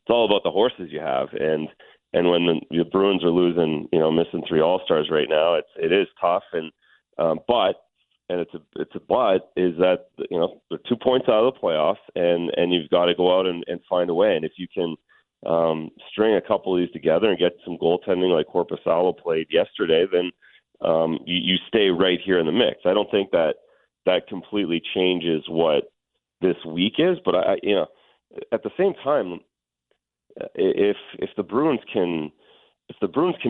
all about the horses you have, and when the Bruins are losing, missing 3 All-Stars right now, it is tough, but it's a but is that, they're 2 points out of the playoffs, and you've got to go out and find a way. And if you can string a couple of these together and get some goaltending like Korpisalo played yesterday, then you stay right here in the mix. I don't think that completely changes what this week is, but at the same time, if the Bruins can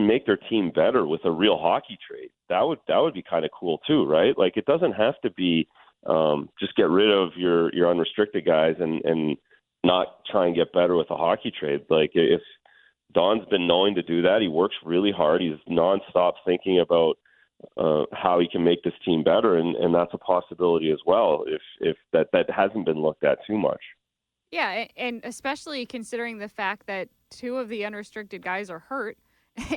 make their team better with a real hockey trade, that would be kind of cool too, right? Like, it doesn't have to be just get rid of your unrestricted guys and not try and get better with a hockey trade. Like, if Don's been knowing to do that, he works really hard. He's nonstop thinking about how he can make this team better, and that's a possibility as well if that hasn't been looked at too much. Yeah, and especially considering the fact that two of the unrestricted guys are hurt,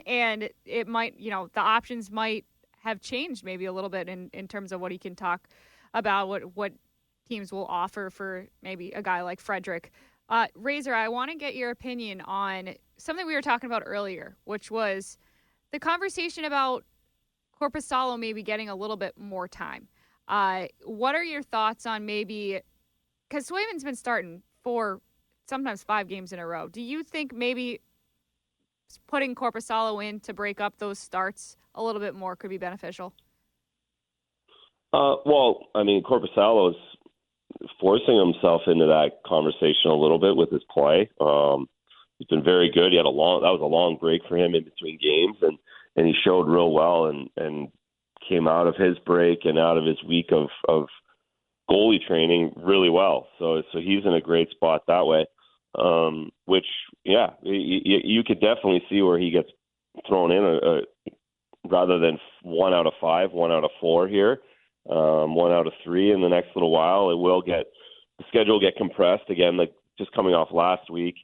and it might, the options might have changed maybe a little bit in terms of what he can talk about, what teams will offer for maybe a guy like Frederick. Razer, I want to get your opinion on something we were talking about earlier, which was the conversation about Korpisalo maybe getting a little bit more time. What are your thoughts on maybe, because Swayman's been starting 4, sometimes 5 games in a row. Do you think maybe putting Korpisalo in to break up those starts a little bit more could be beneficial? Well, I mean, Korpisalo is forcing himself into that conversation a little bit with his play. He's been very good. That was a long break for him in between games, and he showed real well and came out of his break and out of his week of goalie training really well. So he's in a great spot that way. Which, yeah, you could definitely see where he gets thrown in rather than 1 out of 5, 1 out of 4 here, 1 out of 3 in the next little while. The schedule will get compressed again. Like just coming off last week,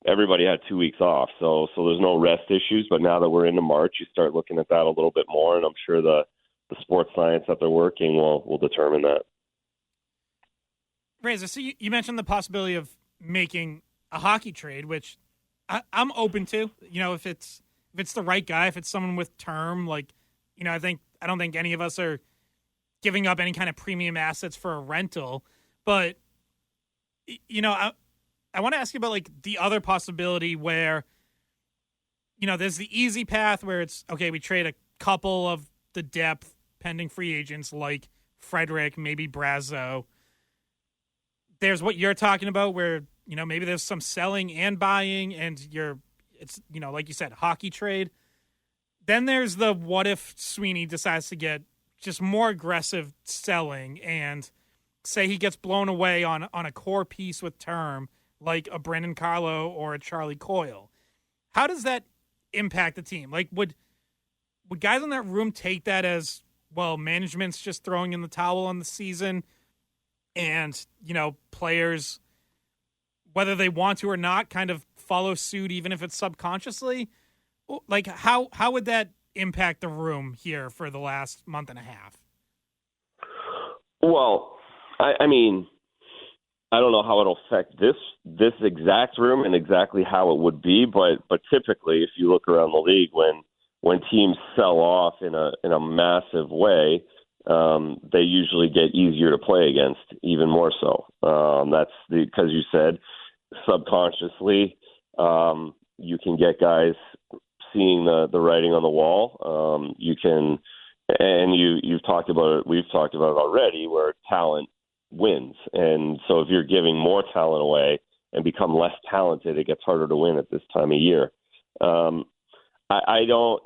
everybody had 2 weeks off, so there's no rest issues. But now that we're into March, you start looking at that a little bit more, and I'm sure the sports science that they're working will determine that. Razer, so you mentioned the possibility of making a hockey trade, which I'm open to. If it's the right guy, if it's someone with term, like, I don't think any of us are giving up any kind of premium assets for a rental. But I want to ask you about like the other possibility where there's the easy path where it's okay, we trade a couple of the depth pending free agents like Frederick, maybe Brazo. There's what you're talking about where, maybe there's some selling and buying and it's like you said, hockey trade. Then there's the what if Sweeney decides to get just more aggressive selling and say he gets blown away on a core piece with term like a Brendan Carlo or a Charlie Coyle. How does that impact the team? Like, would guys in that room take that as, well, management's just throwing in the towel on the season and, players, whether they want to or not, kind of follow suit even if it's subconsciously? Like, how would that impact the room here for the last month and a half? Well, I mean, I don't know how it'll affect this exact room and exactly how it would be, but typically, if you look around the league, when teams sell off in a massive way, they usually get easier to play against, even more so. That's because you said subconsciously, you can get guys seeing the writing on the wall. You've talked about it. We've talked about it already, where talent wins, and so if you're giving more talent away and become less talented, it gets harder to win at this time of year. I don't,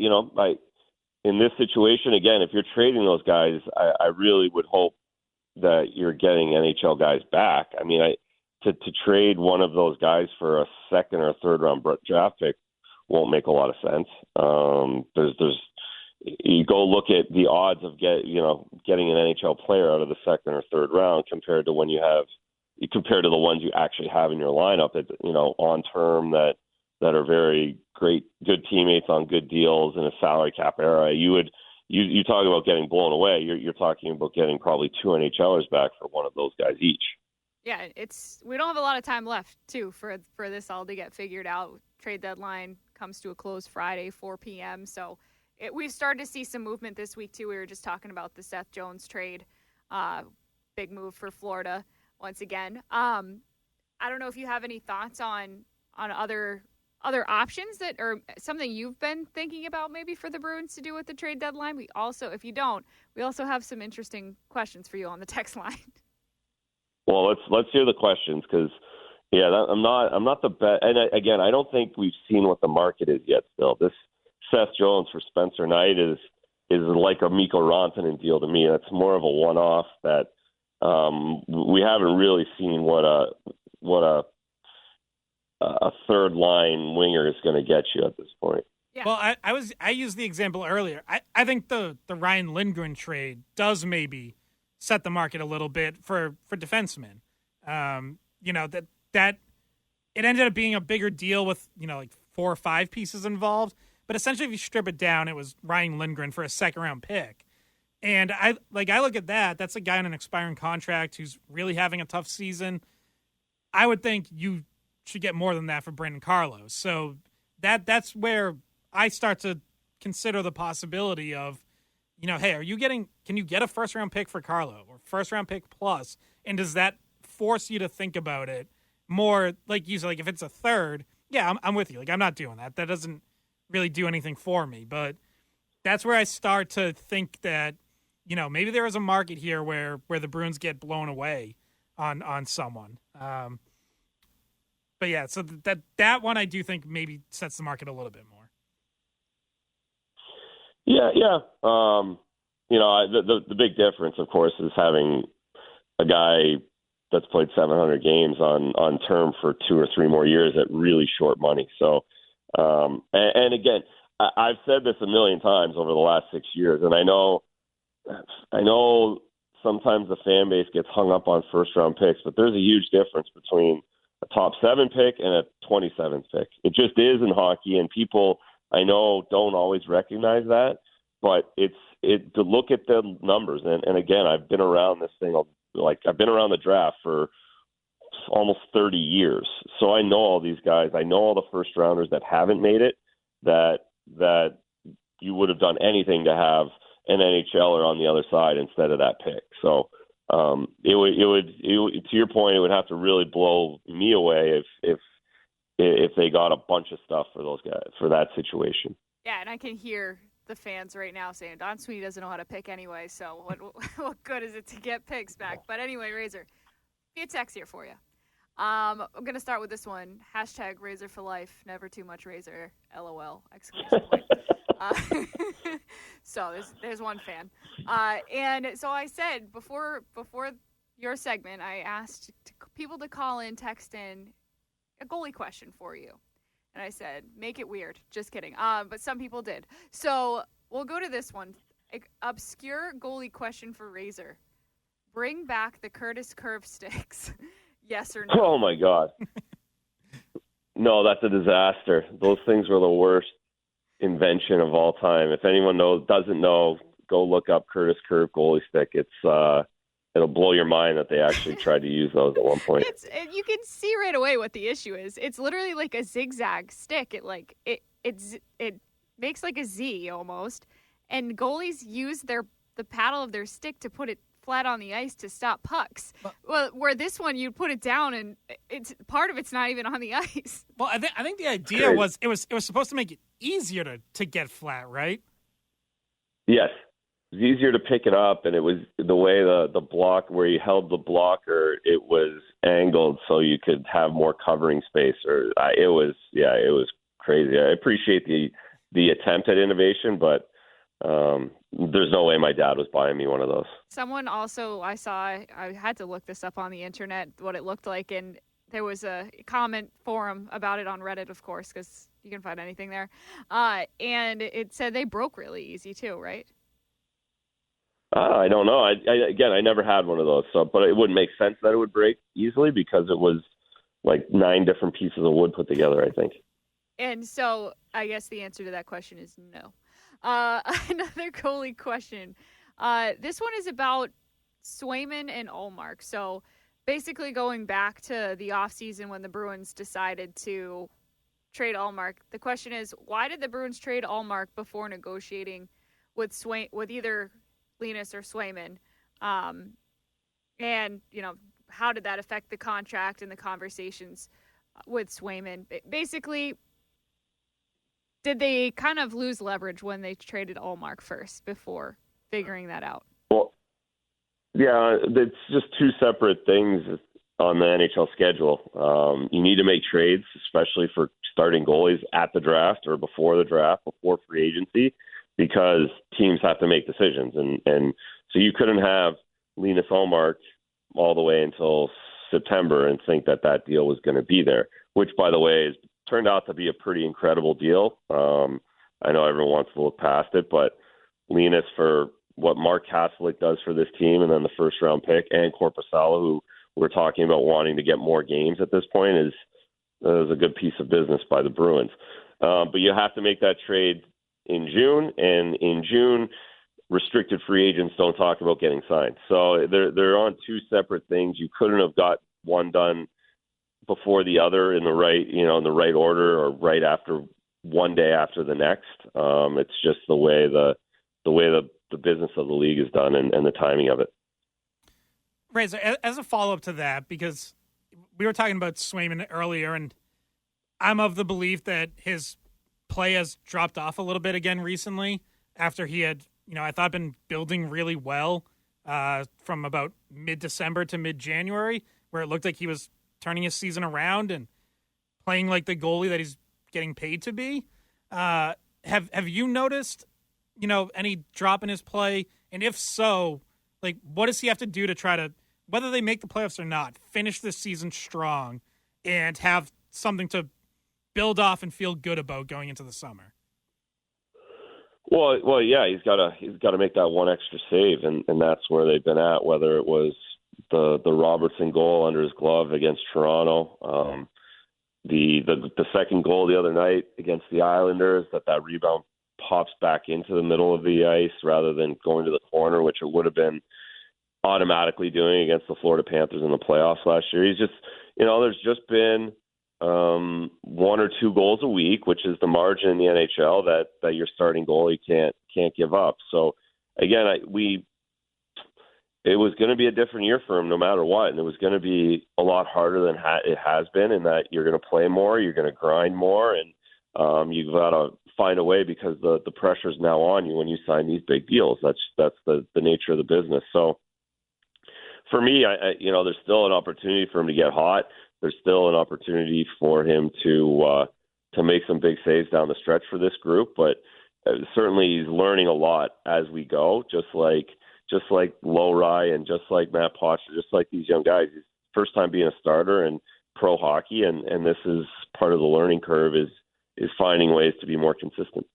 in this situation, again, if you're trading those guys, I really would hope that you're getting NHL guys back. I mean, to trade one of those guys for a second or third round draft pick won't make a lot of sense. You go look at the odds of getting an NHL player out of the second or third round compared to compared to the ones you actually have in your lineup that on term that are very great, good teammates on good deals in a salary cap era. You talk about getting blown away. You're talking about getting probably 2 NHLers back for one of those guys each. Yeah, we don't have a lot of time left too for this all to get figured out. Trade deadline comes to a close Friday, 4 p.m. So we've started to see some movement this week too. We were just talking about the Seth Jones trade, big move for Florida once again. I don't know if you have any thoughts on other options that or something you've been thinking about maybe for the Bruins to do with the trade deadline. We also have some interesting questions for you on the text line. Well, let's hear the questions because I'm not the best. And again, I don't think we've seen what the market is yet. Still, this Seth Jones for Spencer Knight is like a Mikko Rantanen deal to me. That's more of a one-off that we haven't really seen what a a third line winger is going to get you at this point. Yeah. Well, I used the example earlier. I think the Ryan Lindgren trade does maybe set the market a little bit for defensemen. That it ended up being a bigger deal with, like 4 or 5 pieces involved. But essentially, if you strip it down, it was Ryan Lindgren for a second-round pick. And I look at that. That's a guy on an expiring contract who's really having a tough season. I would think you should get more than that for Brandon Carlos. So that's where I start to consider the possibility of, hey, can you get a first-round pick for Carlo or first-round pick plus? And does that force you to think about it more? Like you said, like if it's a third, yeah, I'm with you. Like I'm not doing that. That doesn't really do anything for me. But that's where I start to think that, maybe there is a market here where the Bruins get blown away on someone. But yeah, so that one I do think maybe sets the market a little bit more. Yeah. The big difference, of course, is having a guy that's played 700 games on term for 2 or 3 more years at really short money. So, and again, I've said this a million times over the last 6 years, and I know sometimes the fan base gets hung up on first-round picks, but there's a huge difference between a top 7 pick and a 27th pick. It just is in hockey, and people I know don't always recognize that, but it's to look at the numbers. And again, I've been around this thing, I've been around the draft for almost 30 years. So I know all these guys. I know all the first rounders that haven't made it, that you would have done anything to have an NHLer on the other side instead of that pick. So it would to your point, it would have to really blow me away if they got a bunch of stuff for those guys for that situation. Yeah, and I can hear the fans right now saying Don Sweeney doesn't know how to pick anyway, so what good is it to get picks back? But anyway, Razer, a text here for you. I'm going to start with this one. Hashtag Razer for life. Never too much Razer. LOL. Exclamation point. So there's one fan. And so I said before your segment, I asked people to call in, text in a goalie question for you. And I said, make it weird. Just kidding. But some people did. So we'll go to this one. Obscure goalie question for Razer. Bring back the Curtis curve sticks. Yes or no? Oh, my God. No, that's a disaster. Those things were the worst invention of all time. If anyone doesn't know, go look up Curtis curve goalie stick. It'll blow your mind that they actually tried to use those at one point. You can see right away what the issue is. It's literally like a zigzag stick. It makes like a Z almost, and goalies use the paddle of their stick to put it flat on the ice to stop pucks. Well, where this one you put it down and it's part of it's not even on the ice. Well, I think the idea was it was supposed to make it easier to get flat, right? Yes. It was easier to pick it up, and it was the way the block where you held the blocker, it was angled so you could have more covering space. It was crazy. I appreciate the attempt at innovation, but there's no way my dad was buying me one of those. Someone also I had to look this up on the internet, what it looked like, and there was a comment forum about it on Reddit, of course, because you can find anything there. And it said they broke really easy too, right? I don't know. I never had one of those, but it wouldn't make sense that it would break easily because it was like 9 different pieces of wood put together, I think. And so I guess the answer to that question is no. Another goalie question. This one is about Swayman and Ullmark. So basically going back to the offseason when the Bruins decided to trade Ullmark, the question is, why did the Bruins trade Ullmark before negotiating with either Linus or Swayman? And, how did that affect the contract and the conversations with Swayman? Basically, did they kind of lose leverage when they traded Ullmark first before figuring that out? Well, yeah, it's just 2 separate things on the NHL schedule. You need to make trades, especially for starting goalies at the draft or before the draft, before free agency, because teams have to make decisions. And so you couldn't have Linus Ullmark all the way until September and think that deal was going to be there. which, by the way, has turned out to be a pretty incredible deal. I know everyone wants to look past it, but Linus for what Mark Haslick does for this team, and then the first-round pick, and Korpisalo, who we're talking about wanting to get more games at this point, is a good piece of business by the Bruins. But you have to make that trade in June, and in June, restricted free agents don't talk about getting signed. So they're on two separate things. You couldn't have got one done before the other in the right order, or right after, one day after the next. It's just the way the business of the league is done, and the timing of it. Razer, as a follow-up to that, because we were talking about Swayman earlier, and I'm of the belief that his play has dropped off a little bit again recently after he had, I thought been building really well from about mid-December to mid-January, where it looked like he was turning his season around and playing like the goalie that he's getting paid to be. Have you noticed, any drop in his play? And if so, like, what does he have to do to try to, whether they make the playoffs or not, finish this season strong and have something to build off and feel good about going into the summer? Well, yeah, he's got to make that one extra save, and that's where they've been at. Whether it was the Robertson goal under his glove against Toronto, the second goal the other night against the Islanders, that rebound pops back into the middle of the ice rather than going to the corner, which it would have been automatically doing against the Florida Panthers in the playoffs last year. He's just, there's just been one or two goals a week, which is the margin in the NHL that your starting goalie can't give up. So again, it was going to be a different year for him no matter what, and it was going to be a lot harder than it has been, in that you're going to play more, you're going to grind more, and you've got to find a way, because the pressure is now on you when you sign these big deals. That's the nature of the business. So for me, there's still an opportunity for him to get hot. There's still an opportunity for him to make some big saves down the stretch for this group, but certainly he's learning a lot as we go, just like Lowry and just like Matt Potch, just like these young guys. He's first time being a starter in pro hockey, and this is part of the learning curve, is finding ways to be more consistent.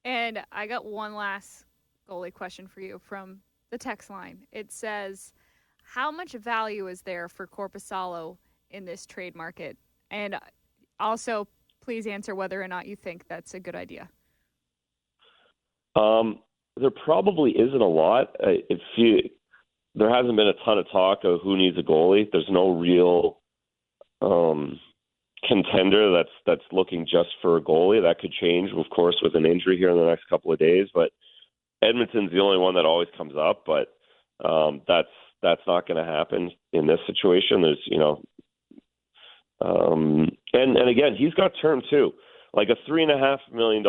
And I got one last goalie question for you from the text line. It says, how much value is there for Korpisalo in this trade market? And also, please answer whether or not you think that's a good idea. There probably isn't a lot. There hasn't been a ton of talk of who needs a goalie. There's no real contender that's looking just for a goalie. That could change, of course, with an injury here in the next couple of days. But Edmonton's the only one that always comes up. But that's not going to happen in this situation. There's, and again, he's got term too. Like a $3.5 million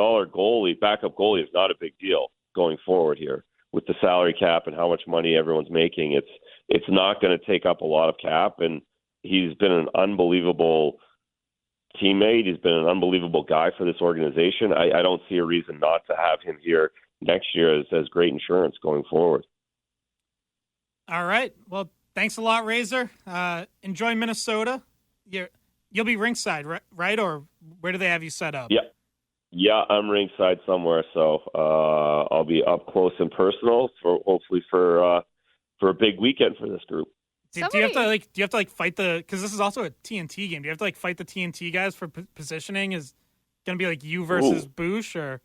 backup goalie is not a big deal going forward here with the salary cap and how much money everyone's making. It's not going to take up a lot of cap, and he's been an unbelievable teammate. He's been an unbelievable guy for this organization. I don't see a reason not to have him here next year as great insurance going forward. All right. Well, thanks a lot, Razer. Enjoy Minnesota. You'll be ringside, right? Or where do they have you set up? Yeah, I'm ringside somewhere, so I'll be up close and personal hopefully for a big weekend for this group. Do you have to fight because this is also a TNT game. Do you have to fight the TNT guys for positioning? Is going to be you versus Bush, or?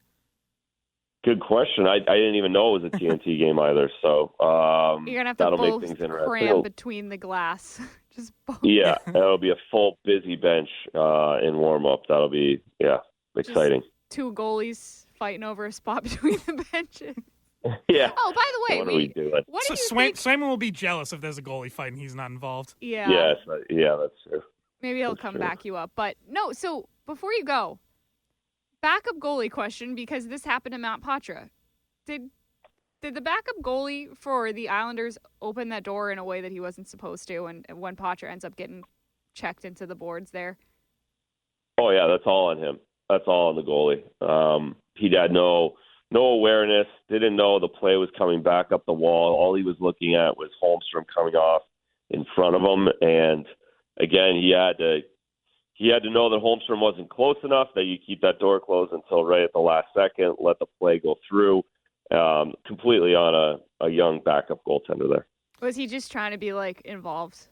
Good question. I didn't even know it was a TNT game either. So you're gonna have to both cram between the glass. Just both. Yeah, that'll be a full busy bench in warm up. That'll be exciting. Just two goalies fighting over a spot between the benches. Yeah. Oh, by the way, what are we doing? What do you think? Swayman will be jealous if there's a goalie fight and he's not involved. Yeah. Yes. Yeah, that's true. Maybe he'll come back you up. But no, so before you go, backup goalie question, because this happened to Matt Poitras. Did the backup goalie for the Islanders open that door in a way that he wasn't supposed to, and when Poitras ends up getting checked into the boards there? Oh, yeah, that's all on him. That's all on the goalie. He had no awareness, didn't know the play was coming back up the wall. All he was looking at was Holmstrom coming off in front of him. And, again, he had to he had to know that Holmstrom wasn't close enough, that you keep that door closed until right at the last second, let the play go through, completely on a young backup goaltender there. Was he just trying to be, involved?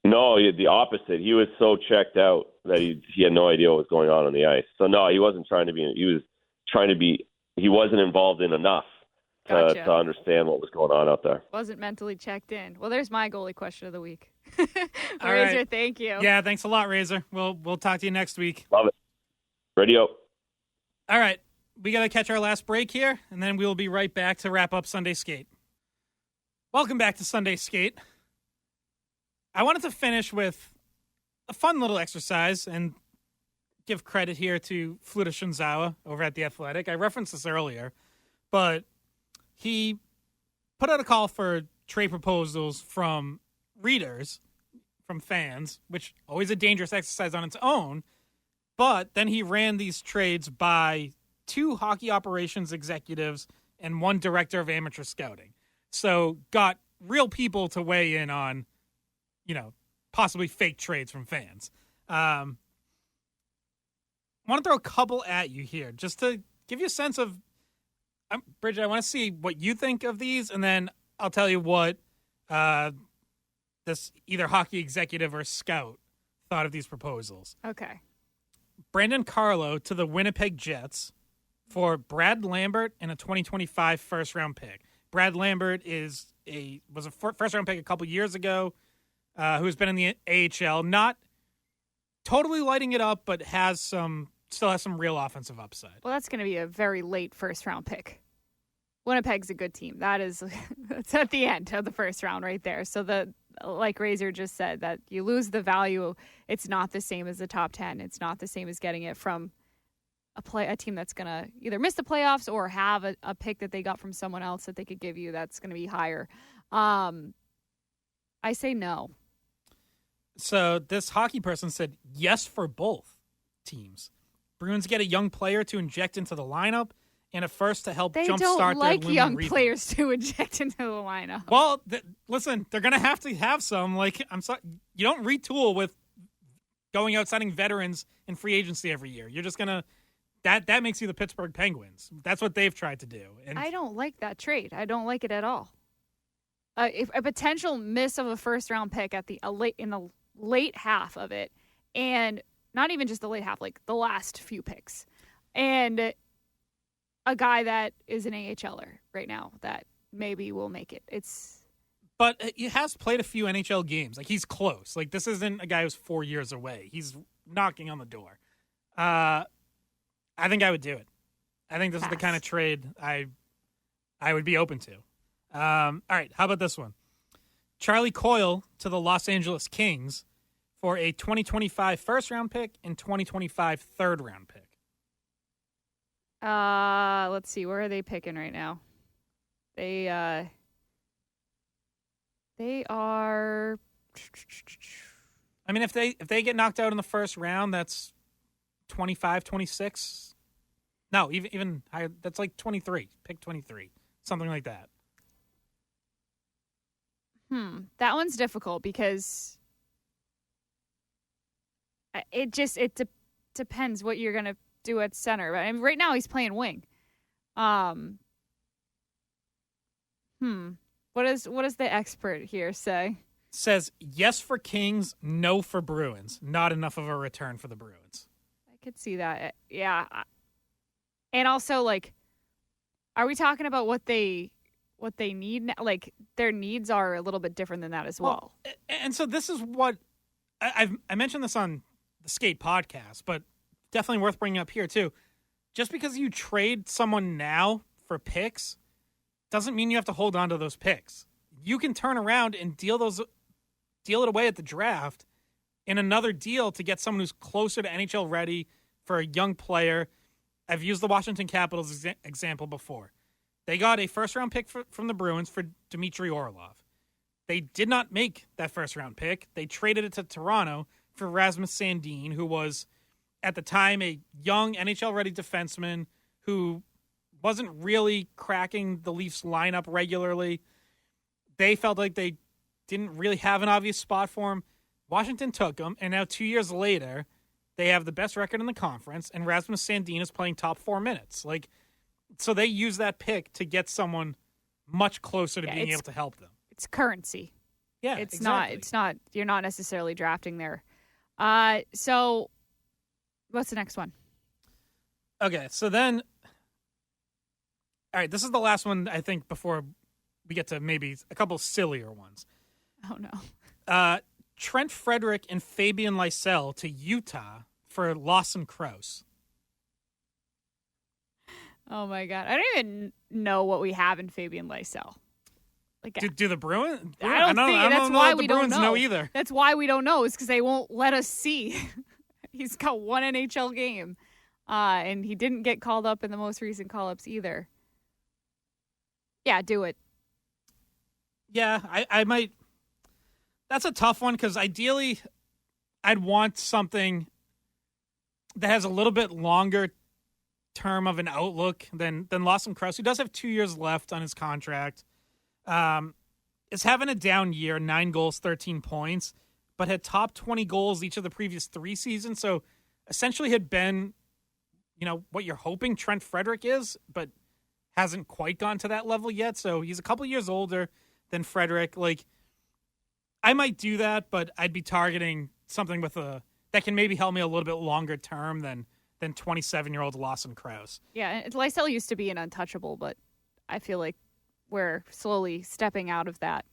No, the opposite. He was so checked out that he had no idea what was going on the ice. So, no, he wasn't trying to be – he wasn't involved in enough Gotcha. to understand what was going on out there. Wasn't mentally checked in. Well, there's my goalie question of the week. All Razer, right. thank you. Yeah, thanks a lot, Razer. We'll talk to you next week. Love it. Radio. All right. We got to catch our last break here, and then we'll be right back to wrap up Sunday Skate. Welcome back to Sunday Skate. I wanted to finish with a fun little exercise and give credit here to Fluta Shinzawa over at The Athletic. I referenced this earlier, but he put out a call for trade proposals from readers, from fans, which always a dangerous exercise on its own. But then he ran these trades by 2 hockey operations executives and 1 director of amateur scouting. So got real people to weigh in on, possibly fake trades from fans. I want to throw a couple at you here just to give you a sense of, Bridget, I want to see what you think of these, and then I'll tell you what this either hockey executive or scout thought of these proposals. Okay. Brandon Carlo to the Winnipeg Jets for Brad Lambert and a 2025 first-round pick. Brad Lambert was a first-round pick a couple years ago, who's been in the AHL, not totally lighting it up, but still has some real offensive upside. Well, that's going to be a very late first-round pick. Winnipeg's a good team. That's at the end of the first round right there. So like Razer just said, that you lose the value. It's not the same as the top 10. It's not the same as getting it from a team that's going to either miss the playoffs or have a pick that they got from someone else that they could give you that's going to be higher. I say no. So this hockey person said yes for both teams. Bruins get a young player to inject into the lineup and a first to help jumpstart their looming rebuild. They don't like young players to inject into the lineup. Well, listen, they're going to have some. I'm sorry, you don't retool with going out signing veterans in free agency every year. You're just going to that makes you the Pittsburgh Penguins. That's what they've tried to do. And I don't like that trade. I don't like it at all. If a potential miss of a first-round pick in the late half of it, and not even just the late half, like the last few picks, and a guy that is an AHLer right now that maybe will make it. But he has played a few NHL games. He's close. This isn't a guy who's 4 years away. He's knocking on the door. I think I would do it. I think this is the kind of trade I would be open to. All right, how about this one? Charlie Coyle to the Los Angeles Kings for a 2025 first-round pick and 2025 third-round pick. Let's see. Where are they picking right now? They are. I mean, if they get knocked out in the first round, that's 25, 26. No, even higher. That's 23. Pick 23, something like that. That one's difficult because it depends what you're gonna do at center. I mean, right now he's playing wing. What does the expert here say? Says yes for Kings, no for Bruins. Not enough of a return for the Bruins. I could see that. Yeah. And also, are we talking about what they need? Their needs are a little bit different than that as well. And so this is what I mentioned this on the Skate podcast, but definitely worth bringing up here too. Just because you trade someone now for picks doesn't mean you have to hold on to those picks. You can turn around and deal it away at the draft in another deal to get someone who's closer to NHL ready for a young player. I've used the Washington Capitals example before. They got a first-round pick from the Bruins for Dmitry Orlov. They did not make that first-round pick. They traded it to Toronto for Rasmus Sandin, who was, at the time, a young NHL-ready defenseman who wasn't really cracking the Leafs lineup regularly. They felt like they didn't really have an obvious spot for him. Washington took him, and now 2 years later, they have the best record in the conference, and Rasmus Sandin is playing top 4 minutes. So they use that pick to get someone much closer to being able to help them. It's currency. Yeah, exactly. It's not. You're not necessarily drafting there. So, what's the next one? Okay, so then, all right, this is the last one, I think, before we get to maybe a couple sillier ones. Oh, no. Trent Frederick and Fabian Lysell to Utah for Lawson Krause. Oh, my God. I don't even know what we have in Fabian Lysell. Do the Bruins? I don't think that's why we don't know either. That's why we don't know, is because they won't let us see. He's got one NHL game, and he didn't get called up in the most recent call-ups either. Yeah, do it. Yeah, I might. That's a tough one because ideally I'd want something that has a little bit longer term of an outlook than Lawson Krause, who does have 2 years left on his contract. Is having a down year, 9 goals, 13 points, but had top 20 goals each of the previous 3 seasons. So essentially had been, what you're hoping Trent Frederick is, but hasn't quite gone to that level yet. So he's a couple years older than Frederick. I might do that, but I'd be targeting something that can maybe help me a little bit longer term than 27-year-old Lawson Krause. Yeah, Lysell used to be an untouchable, but I feel like we're slowly stepping out of that.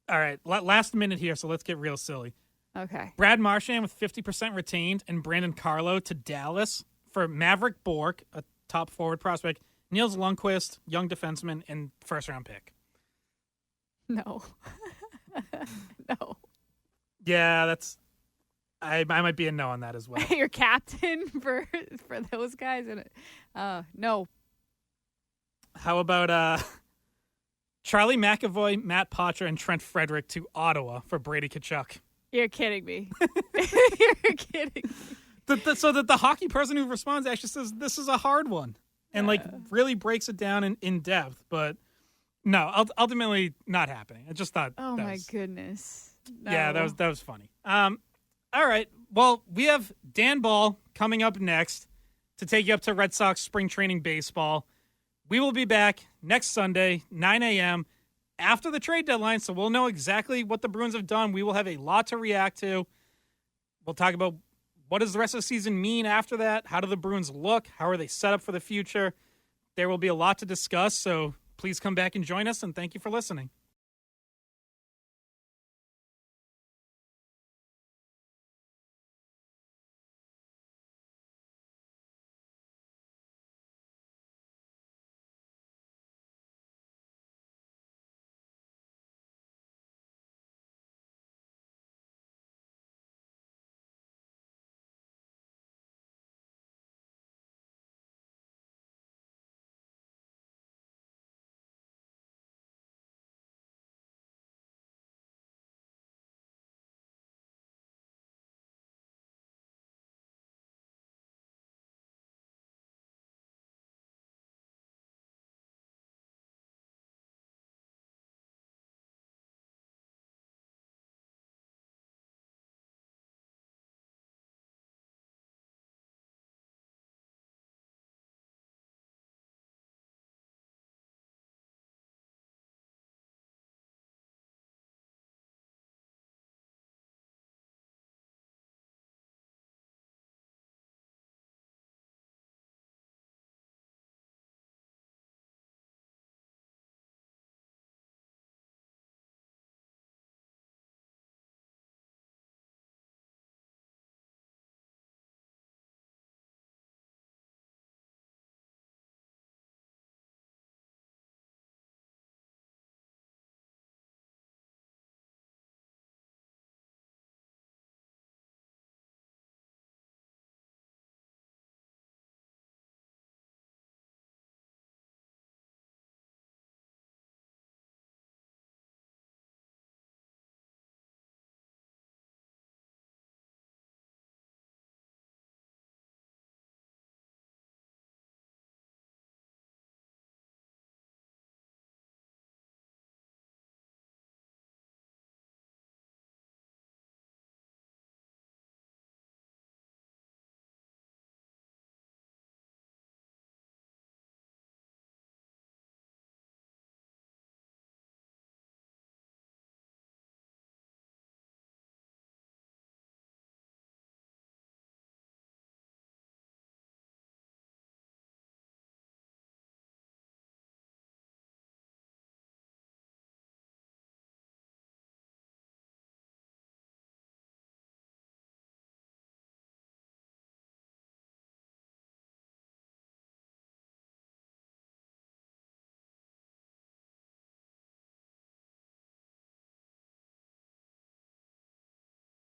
All right, last minute here, so let's get real silly. Okay. Brad Marchand with 50% retained and Brandon Carlo to Dallas for Maverick Bourque, a top forward prospect, Niels Lundqvist, young defenseman, and first-round pick. No. No. Yeah, I might be a no on that as well. Your captain for those guys? No. How about Charlie McAvoy, Matt Poitras, and Trent Frederick to Ottawa for Brady Tkachuk? You're kidding me. You're kidding me. So that the hockey person who responds actually says this is a hard one and really breaks it down in depth. But no, ultimately not happening. I just thought. Oh my goodness. No. Yeah, that was funny. All right. Well, we have Dan Ball coming up next to take you up to Red Sox spring training baseball. We will be back next Sunday, 9 a.m. after the trade deadline, so we'll know exactly what the Bruins have done. We will have a lot to react to. We'll talk about what does the rest of the season mean after that? How do the Bruins look? How are they set up for the future? There will be a lot to discuss, so please come back and join us, and thank you for listening.